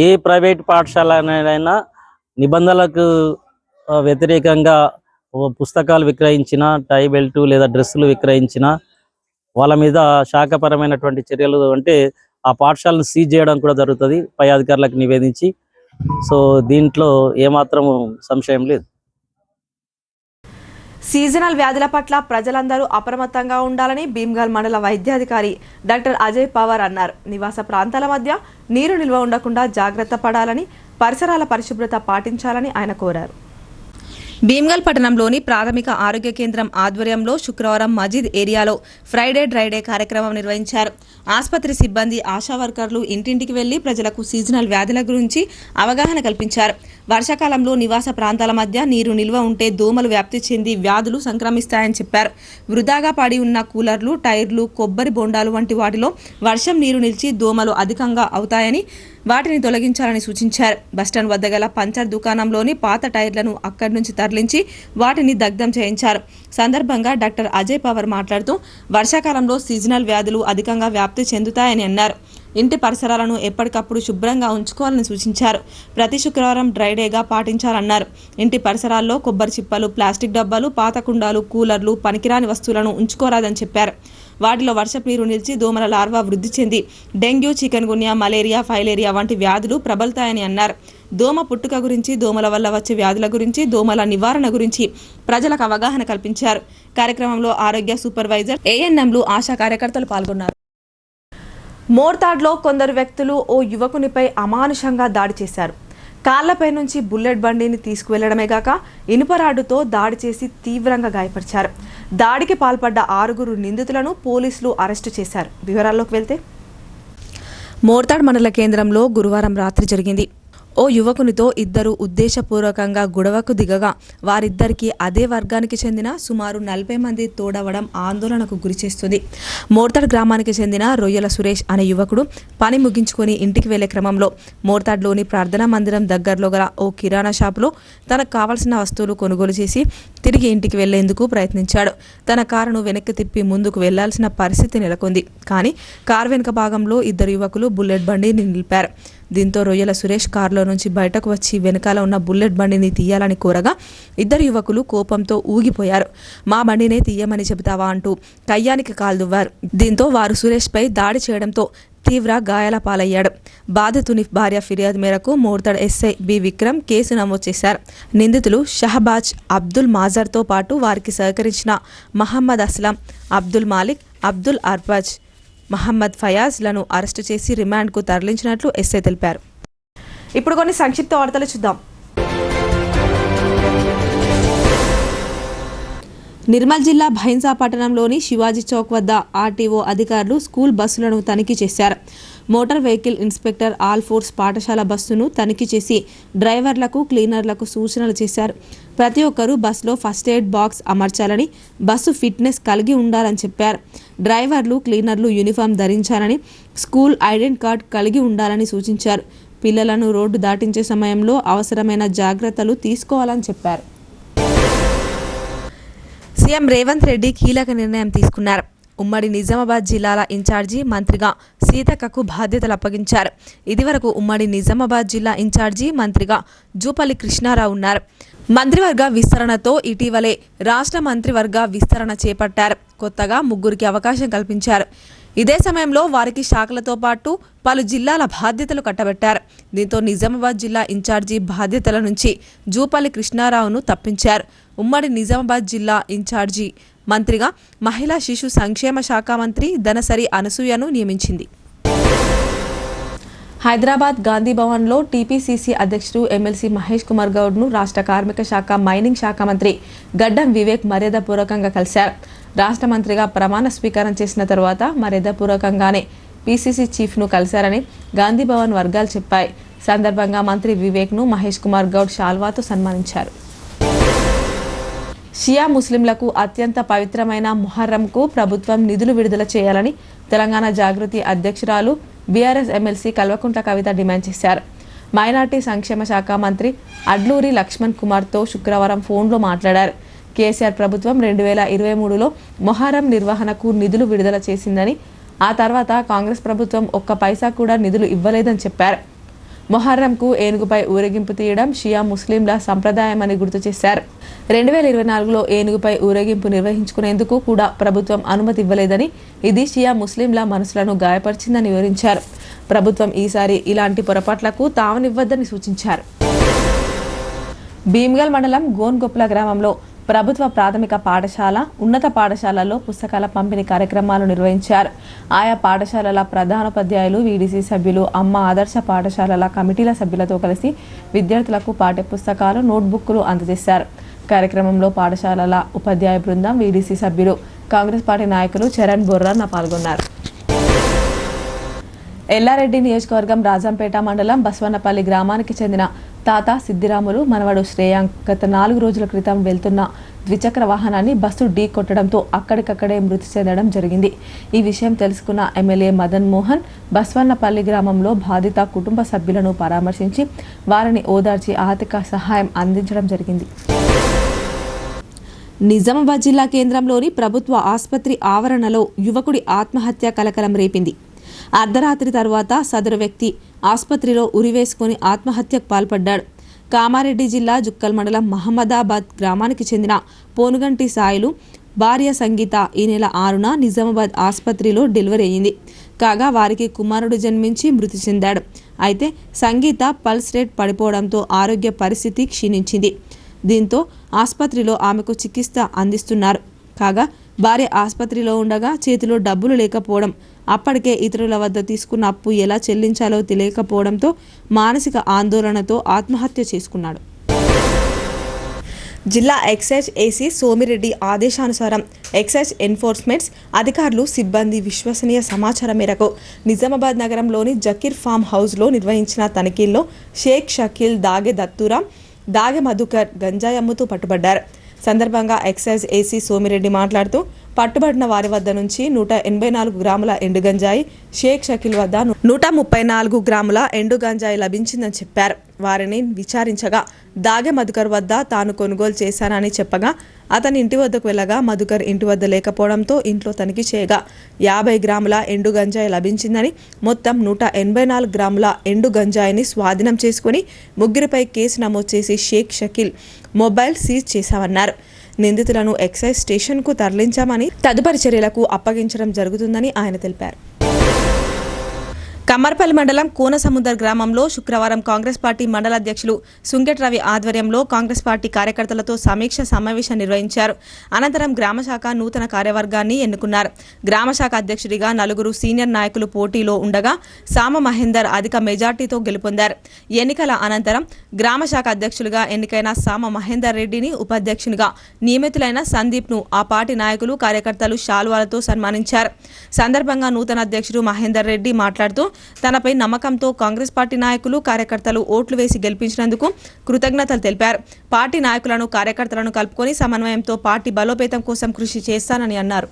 ఏ ప్రైవేట్ పాఠశాలైనా నిబంధనలకు వ్యతిరేకంగా పుస్తకాలు విక్రయించిన, టై బెల్ట్ లేదా డ్రెస్సులు విక్రయించిన వాళ్ళ మీద శాఖపరమైనటువంటి చర్యలు అంటే ఆ పాఠశాలను సీజ్ చేయడం కూడా జరుగుతుంది పై అధికారులకు నివేదించి. సో దీంట్లో ఏమాత్రం సంశయం లేదు. సీజనల్ వ్యాధుల పట్ల ప్రజలందరూ అప్రమత్తంగా ఉండాలని భీమ్గల్ మండల వైద్యాధికారి డాక్టర్ అజయ్ పవార్ అన్నారు. నివాస ప్రాంతాల మధ్య నీరు నిల్వ ఉండకుండా జాగ్రత్త పడాలని, పరిసరాల పరిశుభ్రత పాటించాలని ఆయన కోరారు. భీమ్గల్ పట్టణంలోని ప్రాథమిక ఆరోగ్య కేంద్రం ఆధ్వర్యంలో శుక్రవారం మజీద్ ఏరియాలో ఫ్రైడే డ్రైడే కార్యక్రమం నిర్వహించారు. ఆసుపత్రి సిబ్బంది, ఆశా వర్కర్లు ఇంటింటికి వెళ్లి ప్రజలకు సీజనల్ వ్యాధుల గురించి అవగాహన కల్పించారు. వర్షాకాలంలో నివాస ప్రాంతాల మధ్య నీరు నిల్వ ఉంటే దోమలు వ్యాప్తి చెంది వ్యాధులు సంక్రమిస్తాయని చెప్పారు. వృధాగా పడి ఉన్న కూలర్లు, టైర్లు, కొబ్బరి బొండాలు వంటి వాటిలో వర్షం నీరు నిలిచి దోమలు అధికంగా అవుతాయని, వాటిని తొలగించాలని సూచించారు. బస్టాండ్ వద్ద గల పంచర్ దుకాణంలోని పాత టైర్లను అక్కడి నుంచి తరలించి వాటిని దగ్ధం చేయించారు. సందర్భంగా డాక్టర్ అజయ్ పవార్ మాట్లాడుతూ వర్షాకాలంలో సీజనల్ వ్యాధులు అధికంగా వ్యాప్తి చెందుతాయని అన్నారు. ఇంటి పరిసరాలను ఎప్పటికప్పుడు శుభ్రంగా ఉంచుకోవాలని సూచించారు. ప్రతి శుక్రవారం డ్రైడేగా పాటించాలన్నారు. ఇంటి పరిసరాల్లో కొబ్బరి చిప్పలు, ప్లాస్టిక్ డబ్బాలు, పాత కుండాలు, కూలర్లు, పనికిరాని వస్తువులను ఉంచుకోరాదని చెప్పారు. వాటిలో వర్షపు నీరు నిలిచి దోమల లార్వా వృద్ధి చెంది డెంగ్యూ, చికెన్ గున్యా, మలేరియా, ఫైలేరియా వంటి వ్యాధులు ప్రబలుతాయని అన్నారు. దోమ పుట్టుక గురించి, దోమల వల్ల వచ్చే వ్యాధుల గురించి, దోమల నివారణ గురించి ప్రజలకు అవగాహన కల్పించారు. కార్యక్రమంలో ఆరోగ్య సూపర్వైజర్, ఏఎన్ఎంలు, ఆశా కార్యకర్తలు పాల్గొన్నారు. మోర్తాడ్లో కొందరు వ్యక్తులు ఓ యువకునిపై అమానుషంగా దాడి చేశారు. కాళ్లపై నుంచి బుల్లెట్ బండిని తీసుకువెళ్లడమే గాక ఇనుపరాడుతో దాడి చేసి తీవ్రంగా గాయపరిచారు. దాడికి పాల్పడ్డ 6 నిందితులను పోలీసులు అరెస్టు చేశారు. వివరాల్లోకి వెళ్తే మోర్తాడ్ మండల కేంద్రంలో గురువారం రాత్రి జరిగింది. ఓ యువకునితో ఇద్దరు ఉద్దేశపూర్వకంగా గొడవకు దిగగా వారిద్దరికీ అదే వర్గానికి చెందిన సుమారు 40 మంది తోడవడం ఆందోళనకు గురిచేస్తుంది. మోర్తాడ్ గ్రామానికి చెందిన రొయ్యల సురేష్ అనే యువకుడు పని ముగించుకొని ఇంటికి వెళ్లే క్రమంలో మోర్తాడ్లోని ప్రార్థనా మందిరం దగ్గరలో గల ఓ కిరాణా షాపులో తనకు కావలసిన వస్తువులు కొనుగోలు చేసి తిరిగి ఇంటికి వెళ్లేందుకు ప్రయత్నించాడు. తన కారును వెనక్కి తిప్పి ముందుకు వెళ్లాల్సిన పరిస్థితి నెలకొంది. కానీ కారు వెనుక భాగంలో ఇద్దరు యువకులు బుల్లెట్ బండిని నిలిపారు. దీంతో రొయ్యల సురేష్ కారులో నుంచి బయటకు వచ్చి వెనకాల ఉన్న బుల్లెట్ బండిని తీయాలని కోరగా ఇద్దరు యువకులు కోపంతో ఊగిపోయారు. మా బండినే తీయమని చెబుతావా అంటూ కయ్యానికి కాల్దువ్వారు. దీంతో వారు సురేష్పై దాడి చేయడంతో తీవ్ర గాయాల పాలయ్యాడు. బాధితుని భార్య ఫిర్యాదు మేరకు Morthad SI B Vikram case నమోదు చేశారు. నిందితులు షహబాజ్, అబ్దుల్ మాజర్తో పాటు వారికి సహకరించిన మహమ్మద్ అస్లాం, అబ్దుల్ మాలిక్, అబ్దుల్ అర్బాజ్, మహమ్మద్ ఫయాజ్లను అరెస్టు చేసి రిమాండ్కు తరలించినట్లు ఎస్ఐ తెలిపారు. ఇప్పుడు కొన్ని సంక్షిప్త వార్తలు చూద్దాం. నిర్మల్ జిల్లా భైన్సా పట్టణంలోని శివాజీ చౌక్ వద్ద ఆర్టీఓ అధికారులు స్కూల్ బస్సులను తనిఖీ చేశారు. Motor vehicle inspector all force పాఠశాల బస్సును తనిఖీ చేసి డ్రైవర్లకు, క్లీనర్లకు సూచనలు చేశారు. ప్రతి ఒక్కరూ బస్సులో ఫస్ట్ ఎయిడ్ బాక్స్ అమర్చాలని, బస్సు ఫిట్నెస్ కలిగి ఉండాలని చెప్పారు. డ్రైవర్లు, క్లీనర్లు యూనిఫామ్ ధరించాలని, స్కూల్ ఐడెంటి కార్డ్ కలిగి ఉండాలని సూచించారు. పిల్లలను రోడ్డు దాటించే సమయంలో అవసరమైన జాగ్రత్తలు తీసుకోవాలని చెప్పారు. సీఎం రేవంత్ రెడ్డి కీలక నిర్ణయం తీసుకున్నారు. ఉమ్మడి నిజామాబాద్ జిల్లాల ఇన్ఛార్జి మంత్రిగా సీతక్కకు బాధ్యతలు అప్పగించారు. ఇదివరకు ఉమ్మడి నిజామాబాద్ జిల్లా ఇన్ఛార్జి మంత్రిగా జూపల్లి కృష్ణారావు ఉన్నారు. మంత్రివర్గ విస్తరణతో ఇటీవలే రాష్ట్ర మంత్రివర్గ విస్తరణ చేపట్టారు. కొత్తగా 3కి అవకాశం కల్పించారు. ఇదే సమయంలో వారికి శాఖలతో పాటు పలు జిల్లాల బాధ్యతలు కట్టబెట్టారు. దీంతో నిజామాబాద్ జిల్లా ఇన్ఛార్జి బాధ్యతల నుంచి జూపల్లి కృష్ణారావును తప్పించారు. ఉమ్మడి నిజామాబాద్ జిల్లా ఇన్ఛార్జి మంత్రిగా మహిళా శిశు సంక్షేమ శాఖ మంత్రి ధనసరి అనసూయను నియమించింది. హైదరాబాద్ గాంధీ భవన్లో టీపీసీసీ అధ్యక్షుడు ఎమ్మెల్సీ మహేష్ కుమార్ గౌడ్ను రాష్ట్ర కార్మిక శాఖ, మైనింగ్ శాఖ మంత్రి గడ్డం వివేక్ మర్యాదపూర్వకంగా కలిశారు. రాష్ట్ర మంత్రిగా ప్రమాణ స్వీకారం చేసిన తర్వాత మర్యాదపూర్వకంగానే పీసీసీ చీఫ్ను కలిశారని గాంధీ భవన్ వర్గాలు చెప్పాయి. సందర్భంగా మంత్రి వివేక్ను మహేష్ కుమార్ గౌడ్ శాల్వాతో సన్మానించారు. షియా ముస్లింలకు అత్యంత పవిత్రమైన ముహర్రంకు ప్రభుత్వం నిధులు విడుదల చేయాలని తెలంగాణ జాగృతి అధ్యక్షురాలు BRS MLC Kalvakuntla Kavitha demand చేశారు. మైనార్టీ సంక్షేమ శాఖ మంత్రి అడ్లూరి లక్ష్మణ్ కుమార్తో శుక్రవారం ఫోన్లో మాట్లాడారు. కేసీఆర్ ప్రభుత్వం 2023లో మొహర్రం నిర్వహణకు నిధులు విడుదల చేసిందని, ఆ తర్వాత కాంగ్రెస్ ప్రభుత్వం ఒక్క పైసా కూడా నిధులు ఇవ్వలేదని చెప్పారు. మొహర్రంకు ఏనుగుపై ఊరేగింపు తీయడం షియా ముస్లింల సంప్రదాయమని గుర్తు చేశారు. 2024లో ఏనుగుపై ఊరేగింపు నిర్వహించుకునేందుకు కూడా ప్రభుత్వం అనుమతి ఇవ్వలేదని, ఇది షియా ముస్లింల మనసులను గాయపరిచిందని వివరించారు. ప్రభుత్వం ఈసారి ఇలాంటి పొరపాట్లకు తావనివ్వద్దని సూచించారు. భీమ్గల్ మండలం గోన్గొప్ల గ్రామంలో ప్రభుత్వ ప్రాథమిక పాఠశాల, ఉన్నత పాఠశాలల్లో పుస్తకాల పంపిణీ కార్యక్రమాలు నిర్వహించారు. ఆయా పాఠశాలల ప్రధానోపాధ్యాయులు, వీడీసీ సభ్యులు, అమ్మ ఆదర్శ పాఠశాలల కమిటీల సభ్యులతో కలిసి విద్యార్థులకు పాఠ్య పుస్తకాలు, నోట్బుక్లు అందజేశారు. కార్యక్రమంలో పాఠశాలల ఉపాధ్యాయ బృందం, వీడీసీ సభ్యులు, కాంగ్రెస్ పార్టీ నాయకులు చరణ్ బొర్రన్న పాల్గొన్నారు. ఎల్లారెడ్డి నియోజకవర్గం రాజంపేట మండలం బస్వన్నపల్లి గ్రామానికి చెందిన తాత సిద్దిరాములు మనవడు శ్రేయాంక్ గత 4 రోజుల క్రితం వెళ్తున్న ద్విచక్ర వాహనాన్ని బస్సు ఢీ కొట్టడంతో అక్కడికక్కడే మృతి చెందడం జరిగింది. ఈ విషయం తెలుసుకున్న ఎమ్మెల్యే మదన్ మోహన్ బస్వన్నపల్లి గ్రామంలో బాధిత కుటుంబ సభ్యులను పరామర్శించి వారిని ఓదార్చి ఆర్థిక సహాయం అందించడం జరిగింది. నిజామాబాద్ జిల్లా కేంద్రంలోని ప్రభుత్వ ఆసుపత్రి ఆవరణలో యువకుడి ఆత్మహత్య కలకలం రేపింది. అర్ధరాత్రి తర్వాత సదరు వ్యక్తి ఆసుపత్రిలో ఉరివేసుకుని ఆత్మహత్యకు పాల్పడ్డాడు. కామారెడ్డి జిల్లా జుక్కల్ మండలం మహమ్మదాబాద్ గ్రామానికి చెందిన పోనుగంటి సాయిలు భార్య సంగీత ఈ నెల 6న నిజామాబాద్ ఆసుపత్రిలో డెలివరీ అయింది. కాగా వారికి కుమారుడు జన్మించి మృతి చెందాడు. అయితే సంగీత పల్స్ రేట్ పడిపోవడంతో ఆరోగ్య పరిస్థితి క్షీణించింది. దీంతో ఆసుపత్రిలో ఆమెకు చికిత్స అందిస్తున్నారు. కాగా భార్య ఆసుపత్రిలో ఉండగా చేతిలో డబ్బులు లేకపోవడం, అప్పటికే ఇతరుల వద్ద తీసుకున్న అప్పు ఎలా చెల్లించాలో తెలియకపోవడంతో మానసిక ఆందోళనతో ఆత్మహత్య చేసుకున్నాడు. జిల్లా ఎక్సైజ్ ఏసీ సోమిరెడ్డి ఆదేశానుసారం ఎక్సైజ్ ఎన్ఫోర్స్మెంట్స్ అధికారులు సిబ్బంది విశ్వసనీయ సమాచారం మేరకు నిజామాబాద్ నగరంలోని జకీర్ ఫామ్ హౌస్లో నిర్వహించిన తనిఖీల్లో షేక్ షకీల్, దాగే దత్తూరాం, దాగే మధుకర్ గంజాయి అమ్ముతూ పట్టుబడ్డారు. సందర్భంగా ఎక్సైజ్ ఏసీ సోమిరెడ్డి మాట్లాడుతూ పట్టుబడిన వారి వద్ద నుంచి 184 గ్రాముల ఎండు గంజాయి, షేక్ షకీల్ వద్ద 134 గ్రాముల ఎండు గంజాయి లభించిందని చెప్పారు. వారిని విచారించగా దాగే మధుకర్ వద్ద తాను కొనుగోలు చేశానని చెప్పగా అతని ఇంటి వద్దకు వెళ్ళగా మధుకర్ ఇంటి వద్ద లేకపోవడంతో ఇంట్లో తనిఖీ చేయగా 50 గ్రాముల ఎండు గంజాయి లభించిందని, మొత్తం 184 గ్రాముల ఎండు గంజాయిని స్వాధీనం చేసుకుని ముగ్గురిపై కేసు నమోదు చేసి షేక్ షకీల్ మొబైల్ సీజ్ చేశామన్నారు. నిందితులను ఎక్సైజ్ స్టేషన్కు తరలించామని తదుపరి చర్యలకు అప్పగించడం జరుగుతుందని ఆయన తెలిపారు. కమ్మర్పల్లి మండలం కోనసముద్ర గ్రామంలో శుక్రవారం కాంగ్రెస్ పార్టీ మండల అధ్యక్షులు సుంకెట్ రవి ఆధ్వర్యంలో కాంగ్రెస్ పార్టీ కార్యకర్తలతో సమీక్ష సమావేశం నిర్వహించారు. అనంతరం గ్రామశాఖ నూతన కార్యవర్గాన్ని ఎన్నుకున్నారు. గ్రామశాఖ అధ్యక్షుడిగా 4 సీనియర్ నాయకులు పోటీలో ఉండగా సామ మహేందర్ అధిక మెజార్టీతో గెలుపొందారు. ఎన్నికల అనంతరం గ్రామశాఖ అధ్యక్షులుగా ఎన్నికైన సామ మహేందర్ రెడ్డిని, ఉపాధ్యక్షునిగా నియమితులైన సందీప్ను ఆ పార్టీ నాయకులు, కార్యకర్తలు శాలువాలతో సన్మానించారు. సందర్భంగా నూతన అధ్యక్షుడు మహేందర్ రెడ్డి మాట్లాడుతూ తనపై నమ్మకంతో కాంగ్రెస్ పార్టీ నాయకులు, కార్యకర్తలు ఓట్లు వేసి గెలిపించినందుకు కృతజ్ఞతలు తెలిపారు. పార్టీ నాయకులను, కార్యకర్తలను కలుపుకొని సమన్వయంతో పార్టీ బలోపేతం కోసం కృషి చేస్తానని అన్నారు.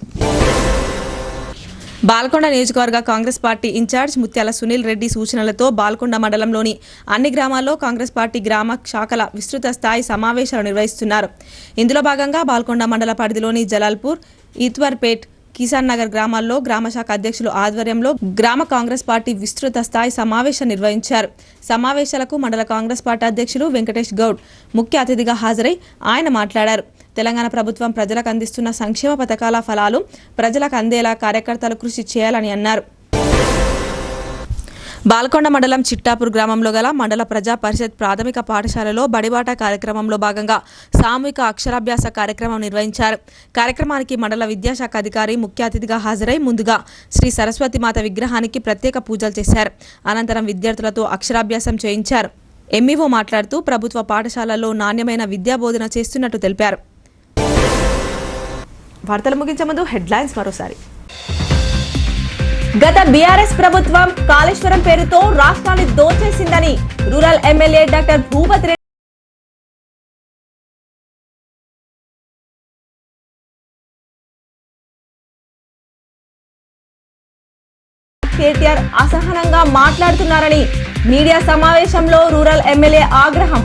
బాల్కొండ నియోజకవర్గ కాంగ్రెస్ పార్టీ ఇన్ఛార్జ్ ముత్యాల సునీల్ రెడ్డి సూచనలతో బాల్కొండ మండలంలోని అన్ని గ్రామాల్లో కాంగ్రెస్ పార్టీ గ్రామ శాఖల విస్తృత స్థాయి సమావేశాలు నిర్వహిస్తున్నారు. ఇందులో భాగంగా బాల్కొండ మండల పరిధిలోని జలాల్పూర్, ఈత్వర్పేట్, కిసాన్ నగర్ గ్రామాల్లో గ్రామశాఖ అధ్యక్షులు ఆధ్వర్యంలో గ్రామ కాంగ్రెస్ పార్టీ విస్తృత స్థాయి సమావేశం నిర్వహించారు. సమావేశాలకు మండల కాంగ్రెస్ పార్టీ అధ్యక్షులు వెంకటేష్ గౌడ్ ముఖ్య అతిథిగా హాజరై ఆయన మాట్లాడారు. తెలంగాణ ప్రభుత్వం ప్రజలకు అందిస్తున్న సంక్షేమ పథకాల ఫలాలు ప్రజలకు అందేలా కార్యకర్తలు కృషి చేయాలని అన్నారు. బాల్కొండ మండలం చిట్టాపూర్ గ్రామంలో గల మండల ప్రజా పరిషత్ ప్రాథమిక పాఠశాలలో బడిబాట కార్యక్రమంలో భాగంగా సామూహిక అక్షరాభ్యాస కార్యక్రమం నిర్వహించారు. కార్యక్రమానికి మండల విద్యాశాఖ అధికారి ముఖ్య అతిథిగా హాజరై ముందుగా శ్రీ సరస్వతి మాత విగ్రహానికి ప్రత్యేక పూజలు చేశారు. అనంతరం విద్యార్థులతో అక్షరాభ్యాసం చేయించారు. ఎంఈఓ మాట్లాడుతూ ప్రభుత్వ పాఠశాలల్లో నాణ్యమైన విద్యా బోధన చేస్తున్నట్టు తెలిపారు. వార్తలు ముగించే ముందు హెడ్లైన్స్ మరోసారి. గత బీఆర్ఎస్ ప్రభుత్వం కాళేశ్వరం పేరుతో రాష్ట్రాన్ని దోచేసిందని rural MLA doctor Bhupath Reddy KTR అసహనంగా మాట్లాడుతున్నారని మీడియా సమావేశంలో రూరల్ ఎమ్మెల్యే ఆగ్రహం.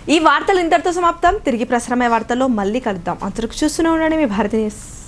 ఈ వార్తలు ఇంతటితో సమాప్తం. తిరిగి ప్రసారమయ్యే వార్తల్లో మళ్ళీ కలుద్దాం. అంతవరకు చూస్తూనే ఉండండి మీ భారతి న్యూస్.